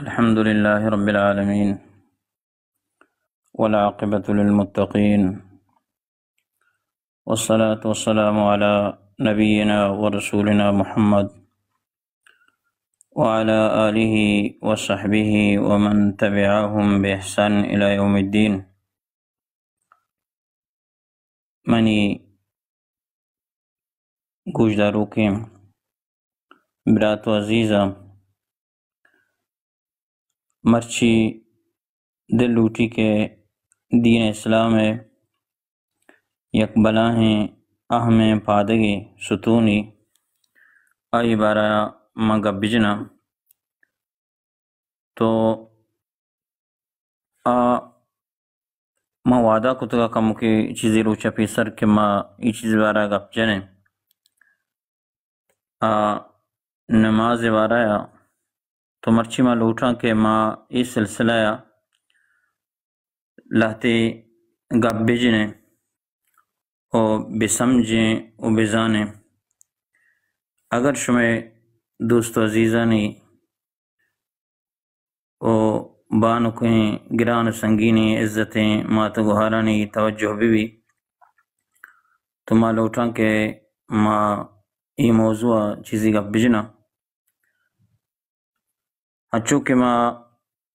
الحمد لله رب العالمين والعاقبة للمتقين والصلاة والسلام على نبينا ورسولنا محمد وعلى آله وصحبه ومن تبعهم بإحسان إلى يوم الدين. منی گوشدارو کے برات و عزیزہ مرچی دل لوٹی کے دین اسلام ہے یک بلاہیں اہم پادگی ستونی آئی بارا مگا بجنا تو ما وعدہ کتگا کمو کی چیزی روچا پیسر کہ ما ای چیز بارا گپ جنے نماز بارا تو مرچی ما لوٹا کہ ما ای سلسلہ لہتے گپ بجنے او بسمجھیں او بزانے اگر شمع دوست و عزیزانی او بانو کہیں گران و سنگینی عزتیں مات گہارانی توجہ بھی تو ما لوٹا کہ ما ای موضوع چیزی گپ بجنا اچھو کہ ما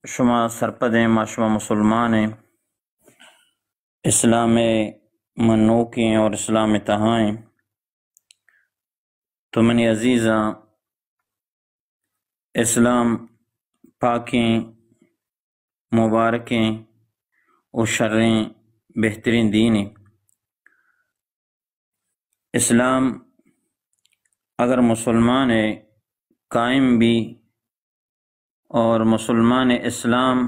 شما سرپد ہیں ما شما مسلمان ہیں اسلام منو کی اور اسلام تہائیں تو منی عزیزاں اسلام پاکیں مبارکیں و شریں بہترین دین اسلام اگر مسلمان قائم بھی اور مسلمان اسلام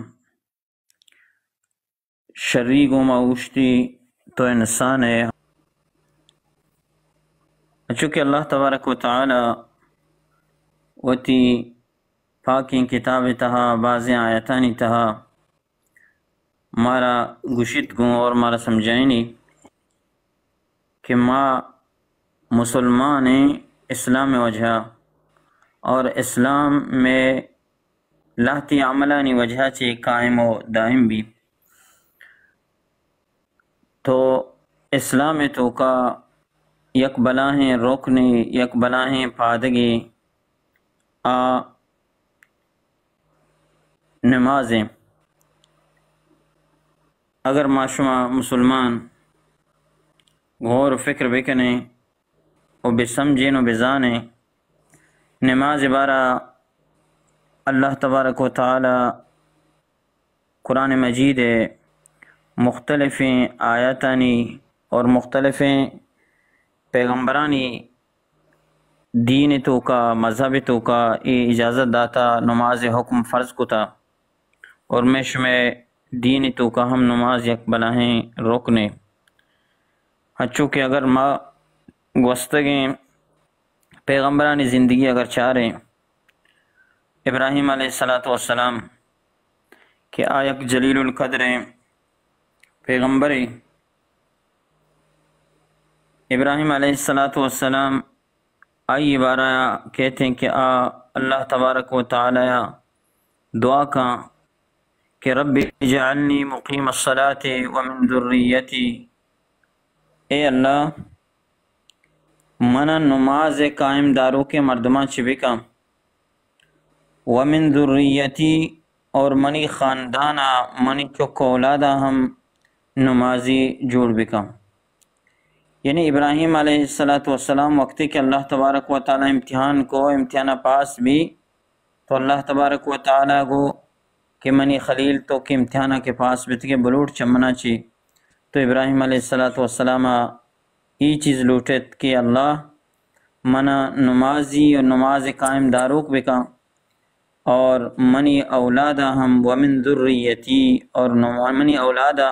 شریک و معوشتی تو انسان ہے چونکہ اللہ تبارک و تعالی وتی پاکیں کتاب تہا بعض آیتانی تہا مارا گشت گوں اور مارا سمجھائنی کہ ما مسلمان اسلام وجہ اور اسلام میں لاتی عملانی وجہ سے قائم و دائم بھی تو اسلام تو کا یک بلاہیں روکنے یک بلاہیں پادگی نمازیں اگر ما شما مسلمان غور و فکر بکنے و بسمجھیں و بزانے نماز بارا اللہ تبارک و تعالی قرآن مجید مختلف آیاتانی اور مختلف پیغمبرانی دین تو کا مذہب تو کا یہ اجازت داتا نماز حکم فرض کو تھا اور میں دین تو کا ہم نماز یک بلاہیں روکنے اچھو کہ اگر ما گوستگیں پیغمبرانی زندگی اگر چاریں ابراہیم علیہ السلام کہ آیک جلیل القدر پیغمبر ابراہیم علیہ السلام آئی بارہ کہتے ہیں کہ اللہ تبارک و تعالی دعا کا کہ رب اجعلنی مقیم الصلاة ومن ذریتی اے اللہ منا نماز قائم داروں کے مردمان چبکا ومن ذریتی اور منی خاندانا منی چک اولادا ہم نمازی جوڑ بکا یعنی ابراہیم علیہ السلام وقتی کہ اللہ تبارک و تعالی امتحان پاس بھی تو اللہ تبارک و تعالی کو کہ منی خلیل تو کہ امتحانہ کے پاس بھی کے بلوٹ چمنا چی تو ابراہیم علیہ السلام ای چیز لوٹت کہ اللہ منا نمازی اور نماز قائم داروک بکا اور منی اولادا ہم ومن ذریتی اور منی اولادا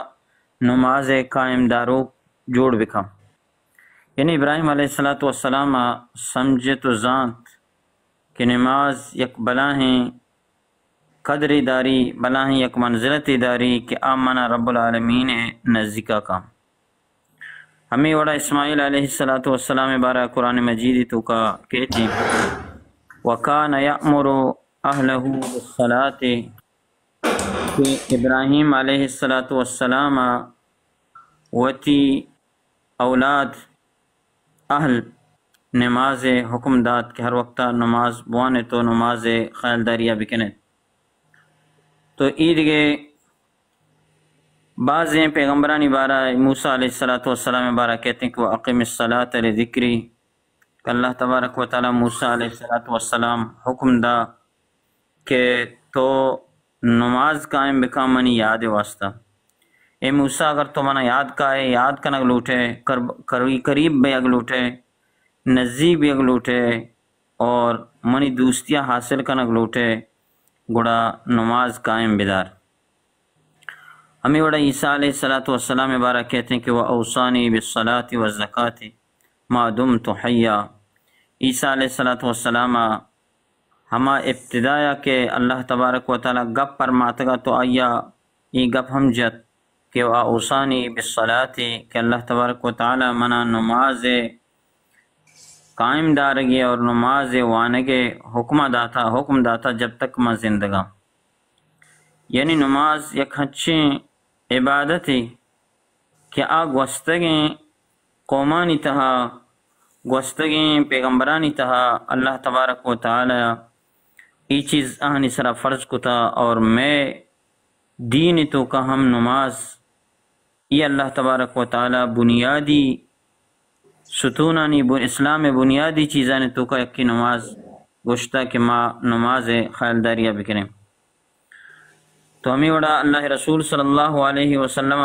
نماز قائم داروک جوڑ بکا یعنی ابراہیم علیہ السلام سمجھے تو زانت کہ نماز یک بلاہیں قدری داری بلاہیں یک منزلتی داری کہ آمنا رب العالمین نزدیکا کا ہمیں وڑا اسماعیل علیہ السلام بارہ قرآن مجید تو کا کہتی وَكَانَ يَأْمُرُ اہلہ بالصلاۃ کہ ابراہیم علیہ السلام وتی اولاد اہل نماز حکم داد کہ ہر وقت نماز بوانے تو نماز خیالداریہ بکنے. تو ایدگے بعض پیغمبرانی بارہ موسیٰ علیہ السلام بارہ کہتے ہیں کہ وہ اقم الصلاۃ لذکری، کہ اللہ تبارک و تعالیٰ موسیٰ علیہ السلام حکم دا کہ تو نماز قائم بکا منی یاد واسطہ. اے موسیٰ اگر تو منہ یاد کا ہے، یاد کنگ لوٹے، قریب بھی اگ لوٹے، نزدیک بھی اگ لوٹے، اور منی دوستیاں حاصل کنگ لوٹے گڑا نماز قائم بدار. ہمیں وڑا عیسیٰ علیہ السلام بارہ کہتے ہیں کہ وہ اوصانی بالصلاۃ والزکاۃ ما دمت حیا. عیسیٰ علیہ السلام ہما ابتدایا کہ اللہ تبارک و تعالیٰ گپ پر ماتگا تو آیا یہ گپ ہم جت کہ وہ اوصانی بالصلاۃ کہ اللہ تبارک و تعالیٰ منا نماز قائم دارگی اور نماز وانگے حکم داتا جب تک میں زندگا. یعنی نماز یک ہچی عبادت ہے کہ گوستگیں قومانی تہا گوستگیں پیغمبرانی تہا اللہ تبارک و تعالی ای چیز آہنی سرا فرض کتا، اور میں دین تو کا ہم نماز یہ اللہ تبارک و تعالی بنیادی ستونانی اسلام بنیادی چیزانی تو کا یکی نماز گوشتا کہ ما نماز خیالداریہ بکریں. تو ہمیں وڑا اللہ رسول صلی اللہ علیہ وسلم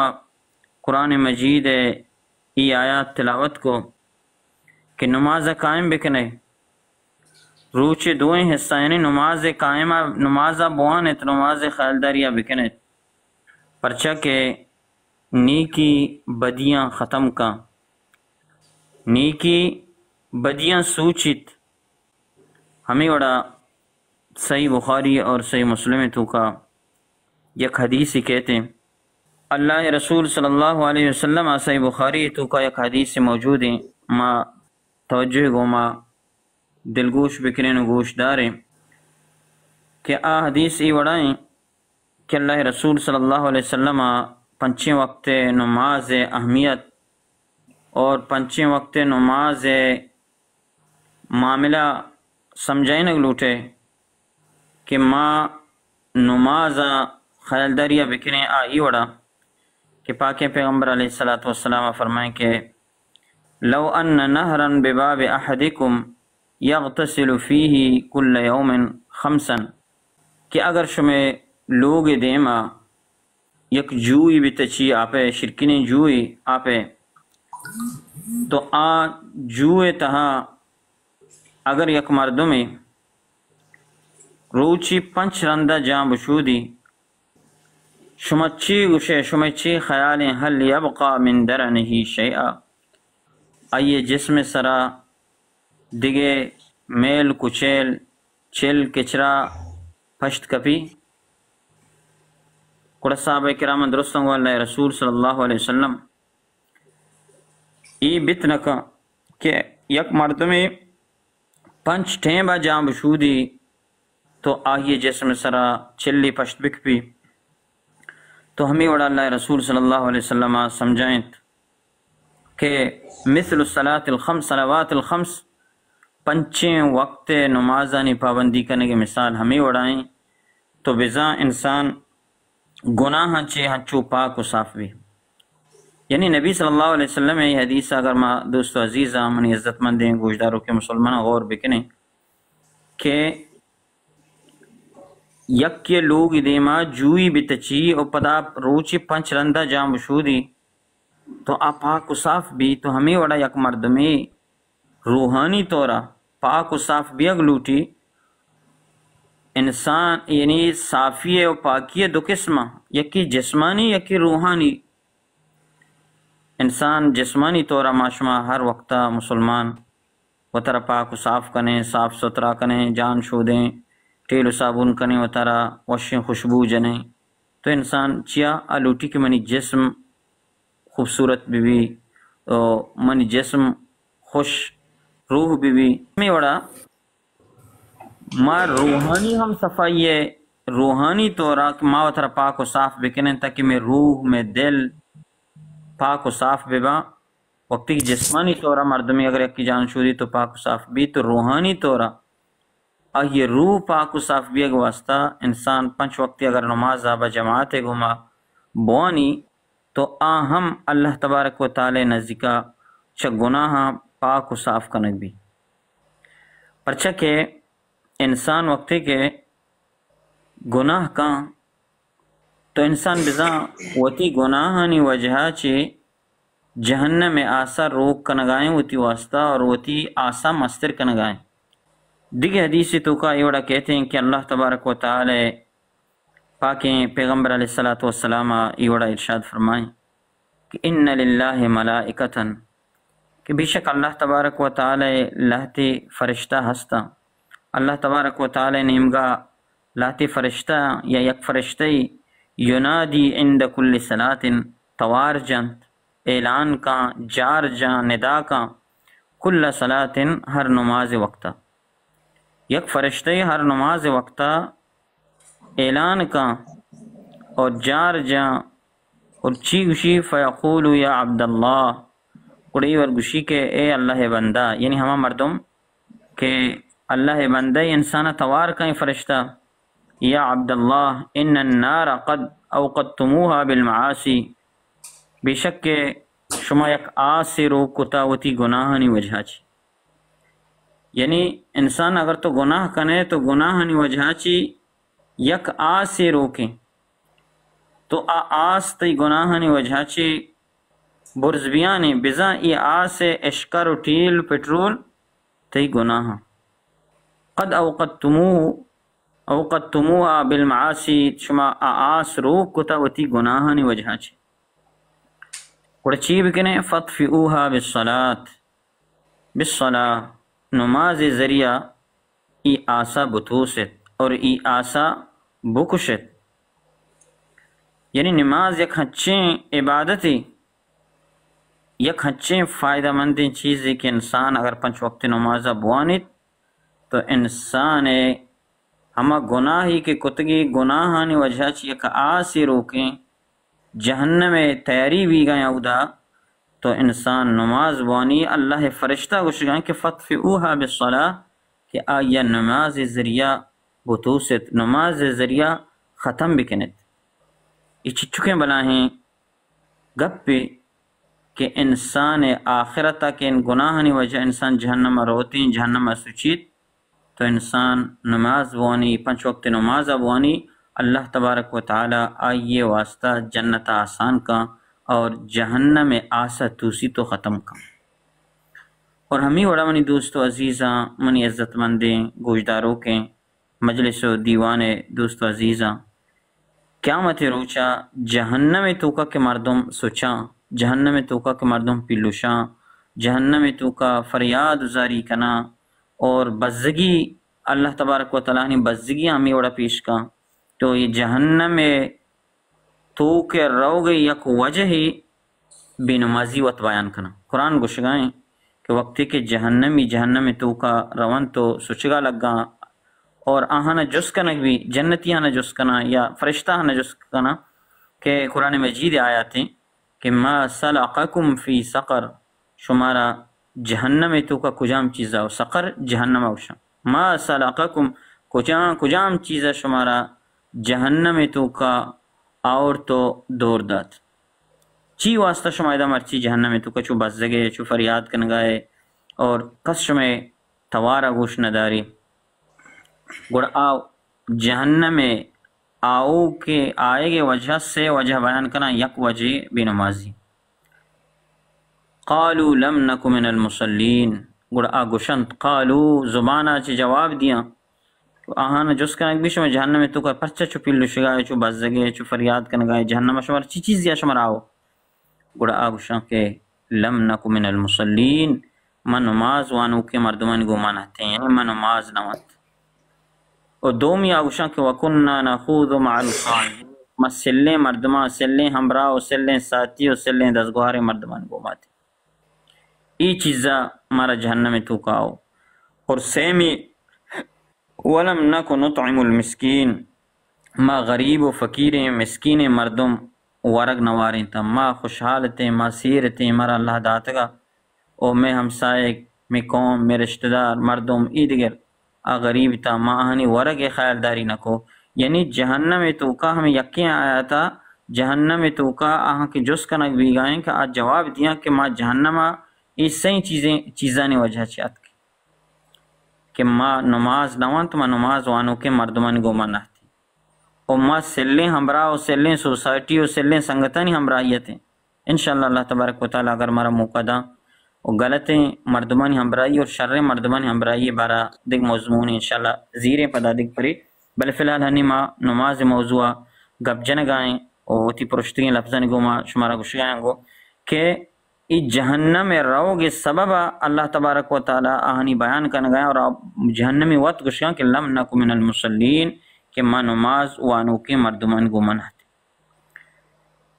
قرآن مجید ای آیات تلاوت کو کہ نماز قائم بکنے روچ دوئیں حصہ، یعنی نماز قائمہ نماز بوانت نماز خیالداریہ بکنے پرچہ کہ نیکی بدیاں ختم کا، نیکی بدیاں سوچت. ہمیں وڑا صحیح بخاری اور صحیح مسلم تو کا یک حدیث ہی کہتے ہیں اللہ رسول صلی اللہ علیہ وسلم صحیح بخاری تو کا یک حدیث سے موجود ہیں. ما توجہ گو ما دلگوش بکرین و گوش داریں کہ حدیث ای وڑائیں کہ اللہ رسول صلی اللہ علیہ وسلم پنچیں وقت نماز اہمیت اور پنچیں وقت نماز معاملہ سمجھائیں لوٹے کہ ما نماز خیالداریہ بکریں ای وڑا کہ پاک پیغمبر علیہ السلام فرمائیں کہ لو ان نہرا بباب احدکم یغتسل فیہ کل یوم خمسا، کہ اگر شمیں لوگ دیما یک جوئی بتچی آپے شرکینی جوئی آپے تو جوئے تہا اگر یک مردمی روچی 5 رندہ جام بشودی شمچی گوشے شمچی خیالیں حل یبقى من درنہی شیئا، آئیے جسم سرا دگے میل کچیل چل کچرا پشت کپی. قرآن صحابہ کرام درستوں گو اللہ رسول صلی اللہ علیہ وسلم ای بتنکا کہ یک مردمی 5 ٹھیمہ جام بشودی تو آئیے جسم سرا چلی پشت بکپی. تو ہمیں وڑا اللہ رسول صلی اللہ علیہ وسلم سمجھائیں کہ مثل الصلاۃ الخمس صلوات الخمس 5 وقت نمازانی پابندی کرنے کی مثال ہمیں وڑائیں تو بزا انسان گناہ ہنچو پاک و صاف بھی. یعنی نبی صلی اللہ علیہ وسلم یہ حدیث اگر ما دوست و عزیز منی عزت مندیں گوشداروں کے مسلمان غور بکنے کہ یک کے لوگ دیما جوئی بتچی اور پدا روچی 5 رندہ جام بشودی تو پاک و صاف بھی. تو ہمیں وڑا یک مردمی روحانی طورا پاک و صاف بھی اگلوٹی انسان یعنی صافی و پاکی 2 قسمہ، یکی جسمانی یکی روحانی. انسان جسمانی طورا ماشما ہر وقت مسلمان و ترا پاک و صاف کنے، صاف ستھرا کنے، جان شو دیں، تیل و صابن کنے و ترا وشیں خوشبو جنیں. تو انسان چیا آلوٹی کہ منی جسم خوبصورت بھی منی جسم خوش روح بھی. میں وڑا ما روحانی ہم صفائی ہے، روحانی طورا کہ ما وتر پاک و صاف بکنن تاکہ میں روح میں دل پاک و صاف ببا. وقتی کہ جسمانی طورا مردمی اگر ایک کی جان شودی تو پاک و صاف بھی، تو روحانی طورا یہ روح پاک و صاف بھی اگر واسطہ انسان 5 وقتی اگر نماز آبا جماعت گما بوانی تو ہم اللہ تبارک و تعالی نزدیکا چا گناہ پاک و صاف کنک بھی. پرچہ کہ انسان وقتی کے گناہ کان تو انسان بزاں وتی گناہانی وجہ چے جہنم میں آسا روک کنگائیں وتی واسطہ اور وتی آسا مستر کنگائیں. دیگه حدیث تو کا ایوڑا کہتے ہیں کہ اللہ تبارک و تعالی پاکیں پیغمبر علیہ السلام ایوڑا ارشاد فرمائیں کہ ان للہ ملائکتن، کہ بے شک اللہ تبارک و تعالی لہتی فرشتہ ہستا. اللہ تبارک و تعالی نے ہمگا لہتی فرشتہ یا یک فرشتہ ینادی عند کل صلاۃ توار جنت اعلان کا جار جان ندا کا کل صلاۃ ہر نماز وقتہ. یک فرشتہ ہر نماز وقتہ اعلان کا اور جار جا اور چی گشی فیقول یا عبداللہ، قڑی اور گشی کے اے اللہ بندہ، یعنی ہما مردم کہ اللہ بندہ انسان توار کا فرشتہ، یا عبداللہ ان النار قد اوقدتموها بالمعاصی، بے شک کہ شما یک آس رو کتاوتی گناہانی وجہ چی. یعنی انسان اگر تو گناہ کنے تو گناہانی وجہ چی یک آس سے روکیں تو آس تی گناہانی وجہ چی برز بیانی بزا ای آس اشکر و ٹیل پٹرول تی گناہ قد اوقدتموها بالمعاصی، شما آس روک کتا وتی گناہانی وجہ چی. کڑچی بکنے فطفئوها بالصلاة نماز ذریعہ ای آسا بتوست اور ای آسا بکشت. یعنی نماز یک ہچیں عبادتی، یک ہچیں فائدہ مند چیزی کہ انسان اگر 5 وقت نمازہ بوانت تو انسان ہما گناہی کے کتگی گناہانی وجہ چی یک آسی روکیں جہنم تیاری بھی گئیں اودا تو انسان نماز بوانی. اللہ فرشتہ گوشگائیں کہ فطفئوها بالصلاة کہ آیا نماز ذریعہ بتوست، نماز ذریعہ ختم بکنت. یہ چکیں بلاہیں گپ پہ کہ انسان آخرتا کہ ان گناہانی وجہ انسان جہنم روتی جہنم سچیت تو انسان نماز بوانی 5 وقت نماز بوانی اللہ تبارک و تعالی آئیے واسطہ جنت آسان کا اور جہنم آسا توسی تو ختم کا. اور ہمیں وڑا منی دوستو عزیزاں منی عزت مندیں گوشداروں کے مجلس و دیوان دوستو عزیزاں، قیامت روچا جہنم توکا کے مردم سوچاں، جہنم توکا کے مردم پیلوشاں، جہنم توکا فریاد زاری کنا اور بزگی اللہ تبارک و تعالیٰ نے بزگی ہمیں وڑا پیش کا. تو یہ جہنم تو کہ رو گئی یک وجہ ہی بے نمازی وط بیان کنا. قرآن گوشگائیں کہ وقتی کہ جہنم تو کا روان تو سچگا لگا اور آہانا جس کنک بھی جنتی آنا جس کنا یا فرشتہ آنا جس کنا کہ قرآن مجید آیات ہیں کہ ما سلقکم فی سقر، شمارا جہنم تو کا کجام چیزا، سقر جہنم اوشا، ما سلقکم کجام چیزا شمارا جہنم تو کا اور تو دور دات چی واسطہ شمایدہ مرچی جہنم تو کا چو بزگے چو فریاد کنگائے اور کس شمع توارا گوش نداری گڑ آو جہنم آؤ کے آئے گے وجہ سے وجہ بیان کنا یک وجہ بے نمازی. قالوا لم نک من المصلین، گڑ آ گوشنت قالو زبانہ چی جواب دیا آہانا جس کنک بھی شما جہنم تو کا پرچہ چو پیلو شگائے چو بزگے چو فریاد کنگائے جہنم شمار چی چیز یا شمار آو گڑا آگوشاں کہ لم نک من المصلین، من نماز وانو کے مردمان گو مانتے ہیں، یعنی من نماز نوات. اور دومی آگوشاں کہ وَكُنَّا نَخُوضُ مَعَ الْخَائِضِينَ، ما سلیں مردمان سلیں ہمراہ سلیں ساتھی و سلیں دزگوار مردمان گو ماتے ای چیزا مارا جہنم تو کا آو. اور سیمی ولم نک نطعم المسکین، ما غریب و فقیر مسکین مردم ورگ نواریں تا، ما خوشحال تھے ما سیر تھے مرا اللہ داتگا، او میں ہمسائے میں قوم میں رشتہ دار مردم ای دیگر آ غریب تا ما آہنی ورگ خیال داری نکو. یعنی جہنم تو کا ہمیں یقین آیا تھا، جہنم تو کا آہاں کے جس کنک بھی گائیں کہ آج جواب دیا کہ ما جہنمہ اس صحیح چیزاں نے وجہ چاہت کہ ما نماز نوان تو ما نماز وانو کے مردمان گو منہ تھی، اور ما سلیں ہمراہ و سلیں سوسائٹی و سلیں سنگتانی ہمراہیت ہیں. انشاءاللہ اللہ تبارک و تعالیٰ اگر مرا موقع دا اور غلطیں مردمانی ہمراہی اور شر مردمانی ہمراہی بارا دیکھ موضوع انشاءاللہ زیریں پدا دیکھ پری. بل فی الحال ہنی ما نماز موضوع گپ جنگائیں اور تی پرشتگیں لفظاں گو ما شمارا گوشگائیں گو کہ ای جہنم رو گے سبب اللہ تبارک و تعالیٰ آہنی بیان کرنے گئے اور جہنمی وقت گوشگائیں کہ لم نکو من المصلین کہ ما نماز وانو کے مردمان گو منہ تھی.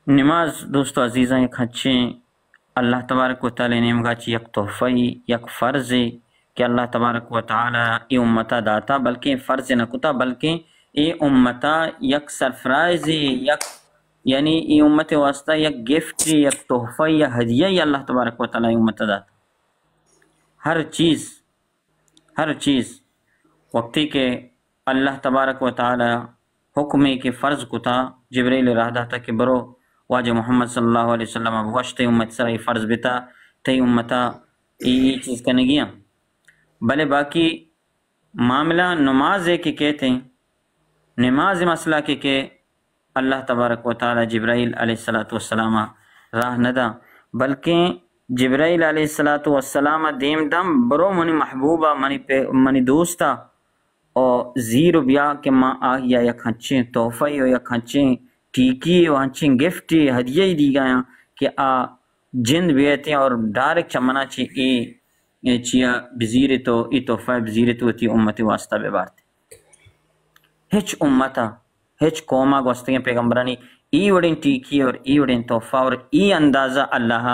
نماز دوستو عزیزاں ایک اچھیں اللہ تبارک و تعالی نے مگا چی یک تحفی یک فرض کہ اللہ تبارک و تعالی ای امتا داتا، بلکہ فرض نکتا بلکہ ای امتا یک سرفرائز یک یعنی ای امت واسطہ یک گفٹ یک تحفہ یا ہدیہ اللہ تبارک و تعالی امتا داتا. ہر چیز وقتی کہ اللہ تبارک و تعالی حکمے کے فرض کتا جبریل راہ داتا کہ برو واجہ محمد صلی اللہ علیہ وسلم وشت امت سرائی فرض بتا تی امتا ای چیز کرنے گیا. بلے باقی معاملہ نماز ہے کہ کہتے ہیں نماز مسئلہ کہ اللہ تبارک و تعالی جبرائیل علیہ السلام راہ ندا، بلکہ جبرائیل علیہ السلام دیم دم برو منی محبوبہ منی دوستا اور زیر بیا کہ ماں آہیا یک ہنچیں تحفہ و یک ہنچیں ٹیکی و ہنچیں گفٹی ہدیہ دی گیا کہ آ جند بیتے اور ڈائریکٹ چمنا چی ای چیا بزیر تو ای تحفہ بزیر تو تی امت واسطہ بے بارتے ہچ امتا ہچ قوما گوستگیں پیغمبرانی ای وڑین ٹیکی اور ای وڑین تحفہ اور ای اندازہ اللہ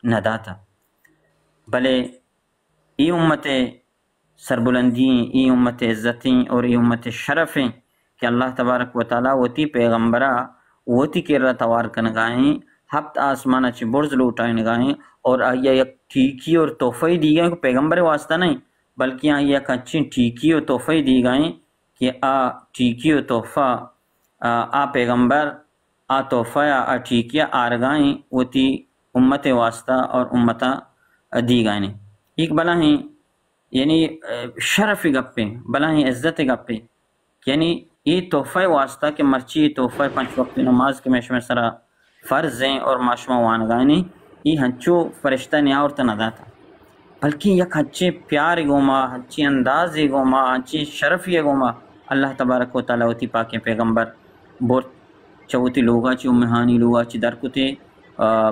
ندا تھا. بلے ای امت سربلندیں ای امت عزتیں اور ای امت شرفیں کہ اللہ تبارک و تعالیٰ وتی پیغمبرہ وتی کرہ توار کنگائیں ہفت آسمانہ چی برز لوٹائیں نگائیں اور آیا یک ٹھیکی اور تحفہ دی گئیں کہ پیغمبر واسطہ نہیں بلکہ آیا یک اچھی ٹھیکی اور تحفہ دی گئیں کہ آ ٹھیکی اور تحفہ آ پیغمبر آ تحفہ آ ٹھیکیہ آرگائیں وتی امت واسطہ اور امتہ دی گائیں. ایک بلا ہیں یعنی شرف گپیں بلا ہیں عزت گپیں یعنی یہ تحفہ واسطہ کہ مرچی تحفہ پنچ وقت نماز کے میش میں سرا فرض ہیں اور معاشمہ وانگائیں یہ ہنچو فرشتہ نیا اور تندا تھا بلکہ یک ہنچے پیار گوما ہنچی انداز گوما ہنچی شرف گوما اللہ تبارک و تعالیٰ ہوتی پاک پیغمبر بور چوتی لوگا چی امہانی لوگا چی درکتے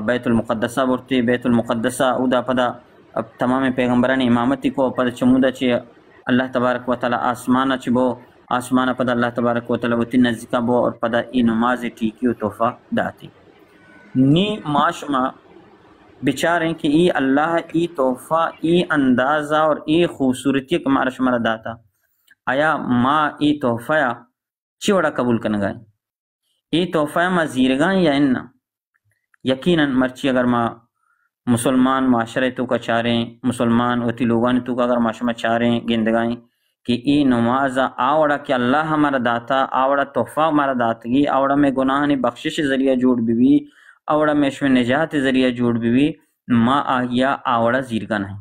بیت المقدسہ بورتے بیت المقدسہ اودا پدا اب تمام پیغمبران امامتی کو پدا چمودا چی اللہ تبارک و تعالیٰ آسمانہ چی بو آسمانہ پدا اللہ تبارک و تعالیٰ ہوتی نزدیکا بو اور پدا ای نماز ٹھیکی و تحفہ داتی نی معاشمہ بچاریں کہ ای اللہ ای تحفہ ای اندازہ اور ای خوبصورتی کا مارا شمارا داتا آیا ما ای تحفہ چی وڑا قبول کنگائیں ای تحفہ ما زیرگائیں یا اننا یقیناً مرچی اگر ما مسلمان معاشرے تو کا چاریں مسلمان وتی لوگان تو کا اگر معاشمہ چاریں گندگائیں کہ ای نماز آوڑا کہ اللہ ہمارا داتا آوڑا تحفہ ہمارا داتگی آوڑا میں گناہ نے بخشش ذریعہ جوڑ بھی آوڑا میں اس میں نجات ذریعہ جوڑ بھی ما آہیا آوڑا زیرگا نہیں.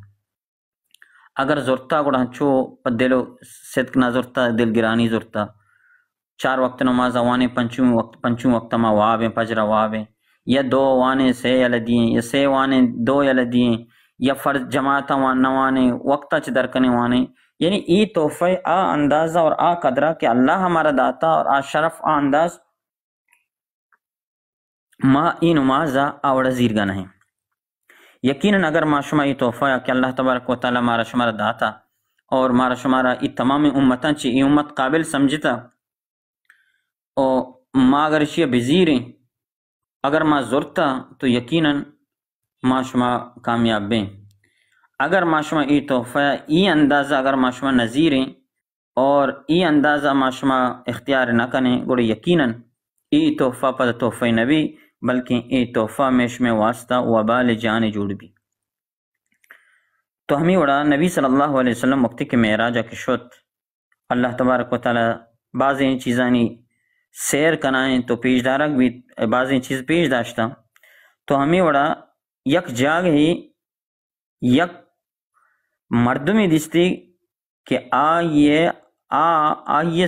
اگر زورتا گوڑا ہنچو دلو صدق نہ زورتا دل گرانی زورتا 4 وقت نماز وانے پنچوں وقت ما وابیں پجرہ وابیں یا 2 وانے 6 یلدیں یا 6 وانے 2 یلدیں یا فرض جماعت نوانے وقتا چ درکنے وانے یعنی ای تحفہ آ اندازہ اور آ قدرہ کہ اللہ ہمارا داتا اور آ شرف آ انداز ما ای نمازہ آوڑا زیرگا نہیں. یقیناً اگر ما شما ای تحفہ کہ اللہ تبارک و تعالی مارا شمارا داتا اور مارا شمارا ای تمام امتاں چی ای امت قابل سمجھتا اور ما اگر اشیاء بزیریں اگر ما زورتا تو یقیناً ما شما کامیاب بیں. اگر ما شما ای تحفہ ای اندازہ اگر ما شما نظیریں اور ای اندازہ ماشما اختیار نہ کنے گوڑے یقیناً ای تحفہ پر تحفہ نبی بلکہ ای تحفہ میش میں واسطہ وبال جان جوڑ بھی. تو ہمیں وڑا نبی صلی اللہ علیہ وسلم وقتی کے معراجہ کے شد اللہ تبارک و تعالی بعضیں چیزانی سیر کنائیں تو پیش دارک بھی بعضیں چیز پیش داشتا. تو ہمیں وڑا یک جاگ ہی یک مردمی دستی کہ آئیے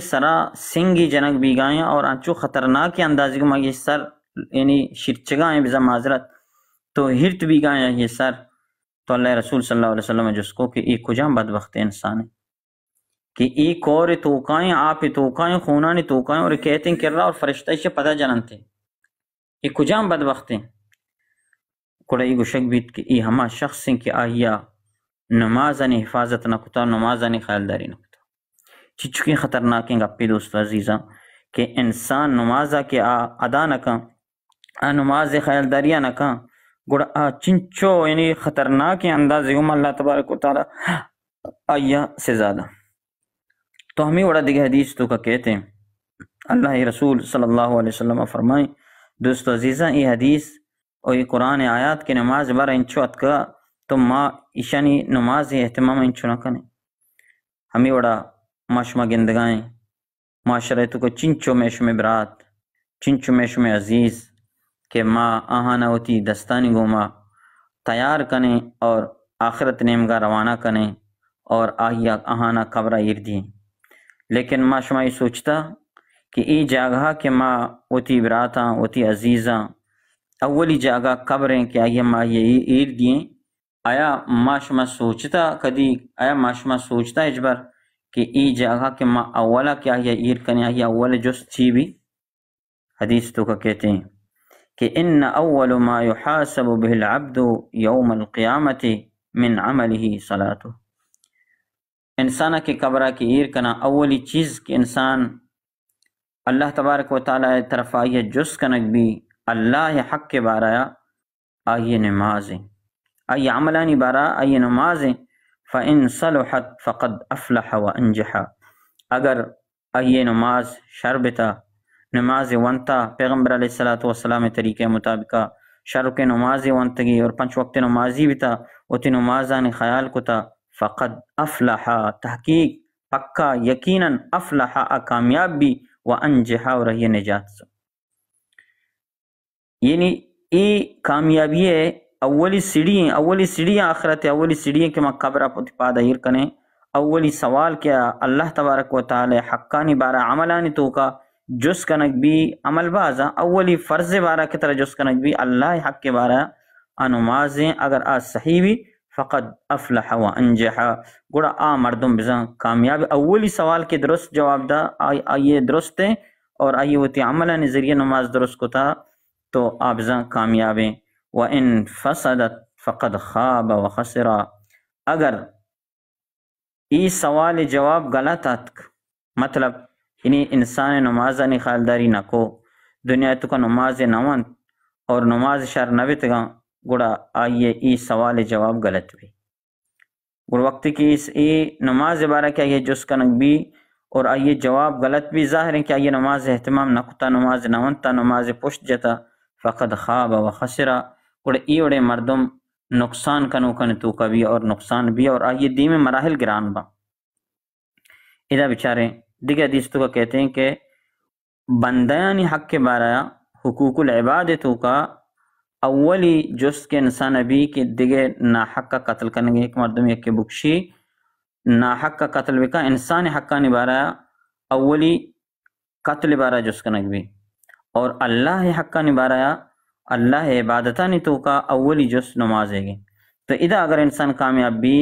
سرا سنگی جنک بھی گائیں اور انچو خطرناک اندازی کو یہ سر یعنی شرچگائیں بزا معذرت تو ہرت بھی گائیں یہ سر. تو اللہ رسول صلی اللہ علیہ وسلم جس کو کہ ای کجا بدبخت انسان ہے کہ ای کور توکائیں آپ توکائیں خونانی توکائیں اور کہتے ہیں کر رہا اور فرشتہ سے پتہ جننتے ای کجا بدبخت ہیں. کڑا ای گشک بیت کہ ای ہما شخص ہیں کہ آئیا نمازانی حفاظت نہ کتا نمازانی خیالداری نہ کتا. چچکی خطرناک ہیں گپی دوست عزیزاں کہ انسان نمازہ کے ادا نہ کن نماز خیالداریہ نہ کن گوڑا چنچو یعنی خطرناک اندازے ہم اللہ تبارک و تعالی آئیا سے زیادہ. تو ہمیں وڑا دیگه حدیث تو کا کہتے ہیں اللہ رسول صلی اللہ علیہ وسلم فرمائیں دوست عزیزاں یہ حدیث اور یہ قرآن آیات کے نماز بارا انچو اتکا تو ما ایشانی نماز اہتمام انچو نہ کنے. ہمیں وڑا معاشمہ گندگائیں معاشرے تو کو چنچو میش میں برات چنچو میش میں عزیز کہ ما آہانا ہوتی دستانی گوما تیار کنے اور آخرت نیمگا روانہ کنے اور آہیا آہانا قبرہ اردیں. لیکن ما شما یہ سوچتا کہ ای جاگہ کہ ما ہوتی براتاں ہوتی عزیزاں اولی جاگہ قبریں کہ آئیے ما یہ اردیں. آیا ما شما سوچتا کدی آیا ما شما سوچتا اجبر کہ ای جاگہ کہ ما اولا کیا یہ ایر کنے آئیے اول جس چی بھی. حدیث تو کا کہتے ہیں کہ ان اول ما يحاسب به العبد یوم القیامت من عمله صلاته. انسانہ کے قبرہ کی ایر کنا اولی چیز کہ انسان اللہ تبارک و تعالی طرف آئیے جس کنک بھی اللہ حق کے بارہ آئیے نمازیں آئیے عملانی بارہ آئیے نمازیں فَإِن صَلُحَتْ فَقَدْ أَفْلَحَ وَأَنْجَحَ. اگر آئیے نماز شربتا نماز ونتا پیغمبر علیہ السلام طریقے مطابقہ شرک نماز ونتگی اور 5 وقت نمازی بھی تا وتی نمازان خیال کو تا فقد افلح تحقیق پکا یقیناً افلح کامیاب بھی وانجحا اور یہ نجات سے. یعنی ای کامیابی ہے اولی سیڑھی آخرت اولی سیڑھی کہ میں قبرہ پتی پادہ کنے. اولی سوال کیا اللہ تبارک و تعالی حقانی بارہ عملانی تو کا جس کنک بھی عمل بازا اولی فرض بارہ کی طرح جس کنک بھی اللہ حق کے بارہ نمازیں اگر صحیح بھی فقد افلح و انجحا گوڑا مردم بزن کامیاب. اولی سوال کے درست جواب دا آئیے درست ہے اور آئیے ہوتی عملہ نظریہ نماز درست کو تھا تو آپ بزن کامیابیں. وَإِن فَسَدَتْ فَقَدْ خَابَ وَخَسِرَ. اگر ای سوال جواب غلط آتک مطلب یعنی انسان نمازہ نے خیالداری نہ کو دنیا تو کا نماز نوانت اور نماز شر نویت گا گوڑا آئیے ای سوال جواب غلط بھی. گوڑ وقت کی اس ای نماز بارہ کیا یہ جس کنک بھی اور آئیے جواب غلط بھی ظاہر ہے کہ آئیے نماز اہتمام نکتا نماز نوانتا نماز پشت جتا فقد خواب و خسرہ. گوڑ ای اڑے مردم نقصان کنو کن تو کبھی اور نقصان بھی اور آئیے دیم مراحل گران با. ادا بیچارے دیگر حدیث تو کا کہتے ہیں کہ بندیانی حق کے بارے حقوق العباد تو کا اولی جس کے انسان ابھی کہ دیگر ناحق کا قتل کرنے گے ایک مردم یک کے بکشی ناحق کا قتل بکا انسان حقانی بارہ اولی قتل بارہ جس کنک بھی اور اللہ حقانی بارہ اللہ عبادتانی تو کا اولی جس نماز ہے گی. تو ادا اگر انسان کامیاب بھی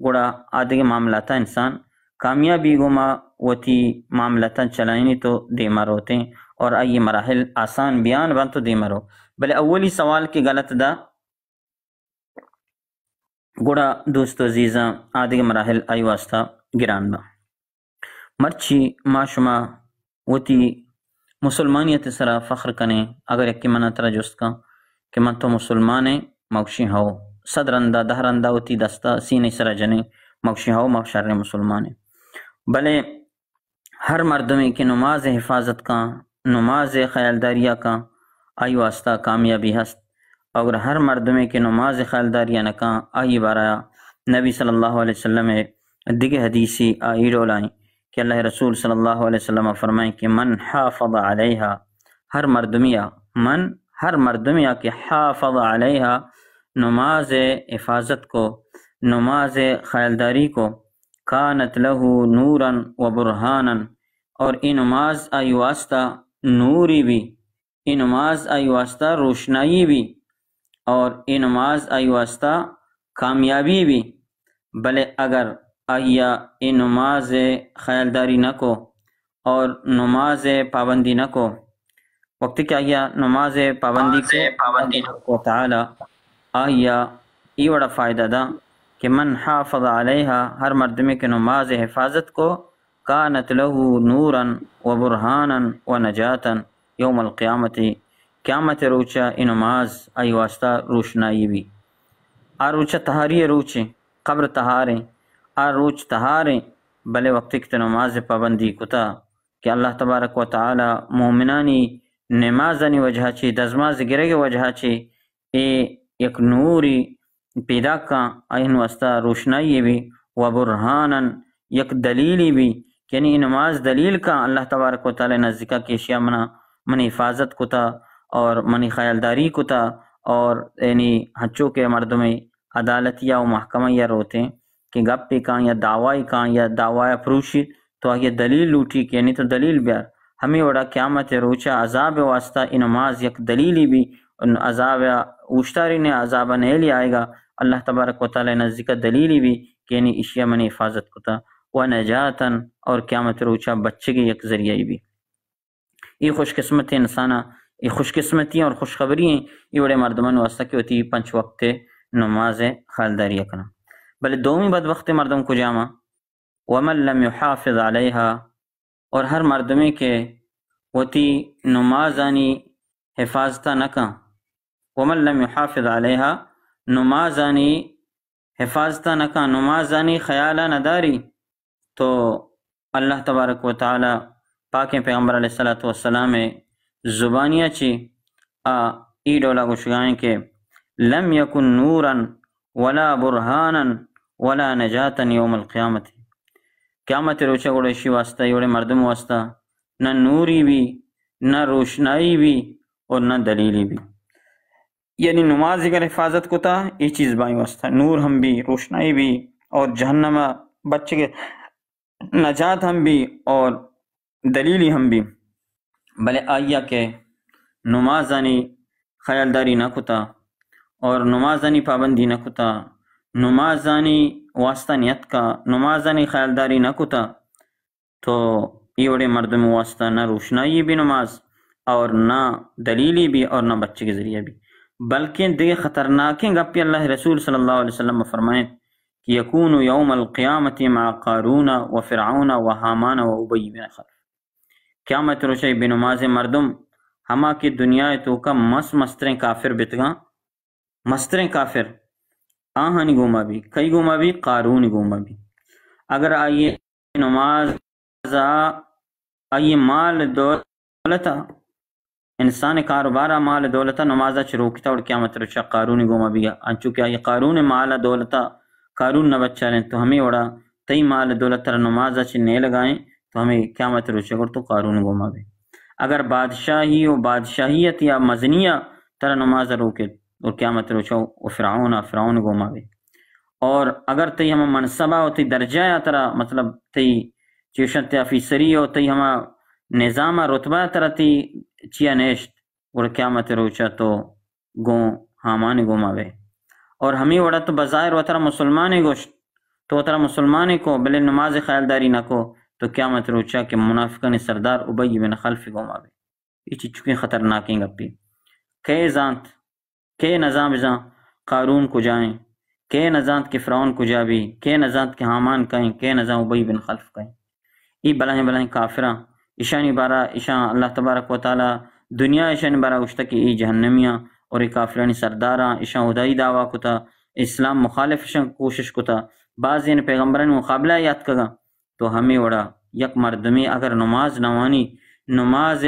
گوڑا آدھے معاملاتا انسان کامیابی گما وتی معاملتا چلائنی تو دیمر ہوتے ہیں اور آئیے مراحل آسان بیان بن تو دیمر ہو. بلے اولی سوال کی غلط دا گوڑا دوست عزیزاں آدھے مراحل آئی واسطہ گران با. مرچی ما شما وتی مسلمانیت سرا فخر کنے اگر ایک منہ ترہ جست کا کہ من تو مسلمانے موشی ہو صدرندہ دہرندہ وتی دستا سینے سرا جنے موشی ہو موشر مسلمانے. بلے ہر مردمی کی نماز حفاظت کا نماز خیالداریہ کا آئی واسطہ کامیابی ہست، اور ہر مردمی کی نماز خیالداریہ نہ آئی بارا نبی صلی اللہ علیہ وسلم دیگه حدیثی آئی رولائیں کہ اللہ رسول صلی اللہ علیہ وسلم فرمائیں کہ من حافظ علیہا، ہر مردمیہ کہ حافظ علیہا نماز حفاظت کو، نماز خیالداری کو، کانت لہو نورا و برہانا، اور این نماز آئی واسطہ نوری بھی، این نماز آئی واسطہ روشنائی بھی، اور این نماز آئی واسطہ کامیابی بھی۔ بلے اگر آیا این نماز خیالداری نہ کو اور نماز پابندی نہ کو، وقت کہ آیا نماز پابندی کو تعالی آیا ای بڑا فائدہ دا کہ من حافظ علیہا ہر مردمی کے نماز حفاظت کو، کانت لہو نورا و برہانا و نجاتا یوم القیامتی، قیامت روچا ای نماز آئی واسطہ روشنائی بھی۔ روچا تہاری روچے قبر تہاریں، روچ تہاریں، بلے وقت کی نماز پابندی کتا کہ اللہ تبارک و تعالی مومنانی نمازانی وجہ چی دزماز گرے کے وجہ چی ایک نوری پیدا کا این واسطہ روشنائی بھی، و برہانا یک دلیلی بھی، یعنی نماز دلیل کا اللہ تبارک و تعالی نزدیکا کی اشیاء منی حفاظت کتا اور منی خیالداری کتا، اور یعنی ہچو کے مردمی عدالتیہ و محکمہ روتے کہ گپی کان یا دعوائی کان یا دعوائی پروشی تو یہ دلیل لوٹی کہ یعنی تو دلیل بیار ہمیں وڑا قیامت روچا عذاب واسطہ ای نماز یک دلیلی بھی، عذاب اوشتاری نے عذاب نیلی آئے گا اللہ تبارک و تعالی نزدیک دلیلی بھی کہ یعنی اشیاء منی حفاظت کتا، و نجاتاً اور قیامت روچا بچے کی یک ذریعہ بھی۔ یہ خوش قسمتی انسانہ، یہ خوش قسمتی اور خوشخبری ہیں یہ بڑے مردمان واسطہ کی ہوتی پنچ وقت نماز خیالداری کرنا۔ بلے دومی بدبخت مردم کو جامع ومن لم يحافظ علیہا، اور ہر مردمی کے ہوتی نمازانی حفاظتہ نکا، ومن لم يحافظ علیہا نمازانی حفاظتہ نکا، نمازانی خیالہ نداری، تو اللہ تبارک و تعالی پاک پیغمبر علیہ السلام زبانیہ چی ای ڈولا گوشگائیں کہ لم یکن نورا ولا برہانا ولا نجاتا یوم القیامت، قیامت روچہ گوڑشی واسطہ یوڑے مردم واسطہ نہ نوری بھی، نہ روشنائی بھی، اور نہ دلیلی بھی۔ یعنی نماز اگر حفاظت کو تا یہ چیز بائی واسطہ نور ہم بھی، روشنائی بھی، اور جہنم بچے کے نجات ہم بھی، اور دلیلی ہم بھی۔ بلے آئیا کہ نمازانی خیالداری نہ کتا اور نمازانی پابندی نہ کتا، نمازانی واسطہ نیت کا نمازانی خیالداری نہ کتا، تو یہ بڑے مردم واسطہ نہ روشنائی بھی نماز، اور نہ دلیلی بھی، اور نہ بچے کے ذریعہ بھی، بلکہ دیکھ خطرناکیں گپی اللہ رسول صلی اللہ علیہ وسلم فرمائیں کہ یکون یوم القیامت مع قارون و فرعون و حامان و ابی بن خلف، قیامت روچے بے نماز مردم ہما کی دنیا تو کا مستریں کافر بتگاں، مستریں کافر آہنی گوما بھی، کئی گوما بھی، قارون گوما بھی۔ اگر آئیے نماز آئیے مال دولتا انسان کاروبارہ مال دولتا نمازہ چروکتا اور قیامت روچہ قارون گوما بھی، انچو کہ آئیے قارون مال دولتا قارون نہ بچہ لیں تو ہمیں وڑا تئی مال دولتا نمازہ چنے لگائیں تو ہمیں قیامت روچہ گر تو قارون گوما بھی۔ اگر بادشاہی و بادشاہیت یا مزنیہ ترہ نماز روکے اور قیامت روچہ و فرعون گوما بھی۔ اور اگر تی ہمیں منصبہ و تی درجہ یا ترہ مطلب تی چیوشت افیسری و تی ہمیں نظام رتبہ ترہ تی چیا نیشت اور قیامت روچہ تو حامان گوما بھی۔ اور ہمیں وڑا تو بظاہر و ترہ مسلمان گوشت تو ترہ مسلمان کو بلے نماز خیالداری نہ کو تو قیامت روچہ کہ منافقان سردار ابی بن خلف گوما بھی۔ یہ چیز چکیں خطرناکیں گپی کہ زانت کہ نظام جان قارون کو جائیں، کہ نظانت کے فرعون کو جا بھی، کہ نظانت کے حامان کہیں، کہ نظام ابی بن خلف کہیں۔ یہ بلائیں کافرہ اشانی بارہ اشان اللہ تبارک و تعالی دنیا اشانی بارہ گشتہ کہ ای جہنمیاں اور ای کافرانی سرداراں اشان ادائی دعویٰ کتا، اسلام مخالف اشان کوشش کتا، بعض ان پیغمبران مقابلہ یاد کگا تو ہمیں وڑا یک مردمی اگر نماز نوانی نماز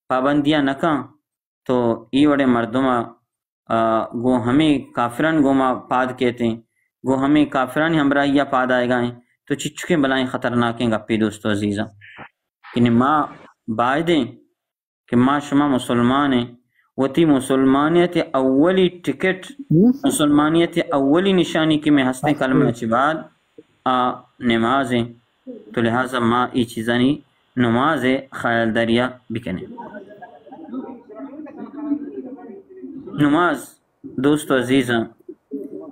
پابندیاں نکاں تو ای وڑے مردمہ گو ہمیں کافران گوما پاد کہتے ہیں، گو ہمیں کافران ہمراہیہ پاد آئے گائیں تو چچکے بلائیں خطرناکیں گپی دوستو عزیزاں کہ ماں بائدیں کہ ماں شما مسلمان ہیں، وتی مسلمانیت اولی ٹکٹ مسلمانیت اولی نشانی کی میں ہستے کلمہ اچھی بعد نماز ہیں، تو لہٰذا ماں ای چیزانی نماز خیال داریا بکنے. نماز دوستو عزیزاں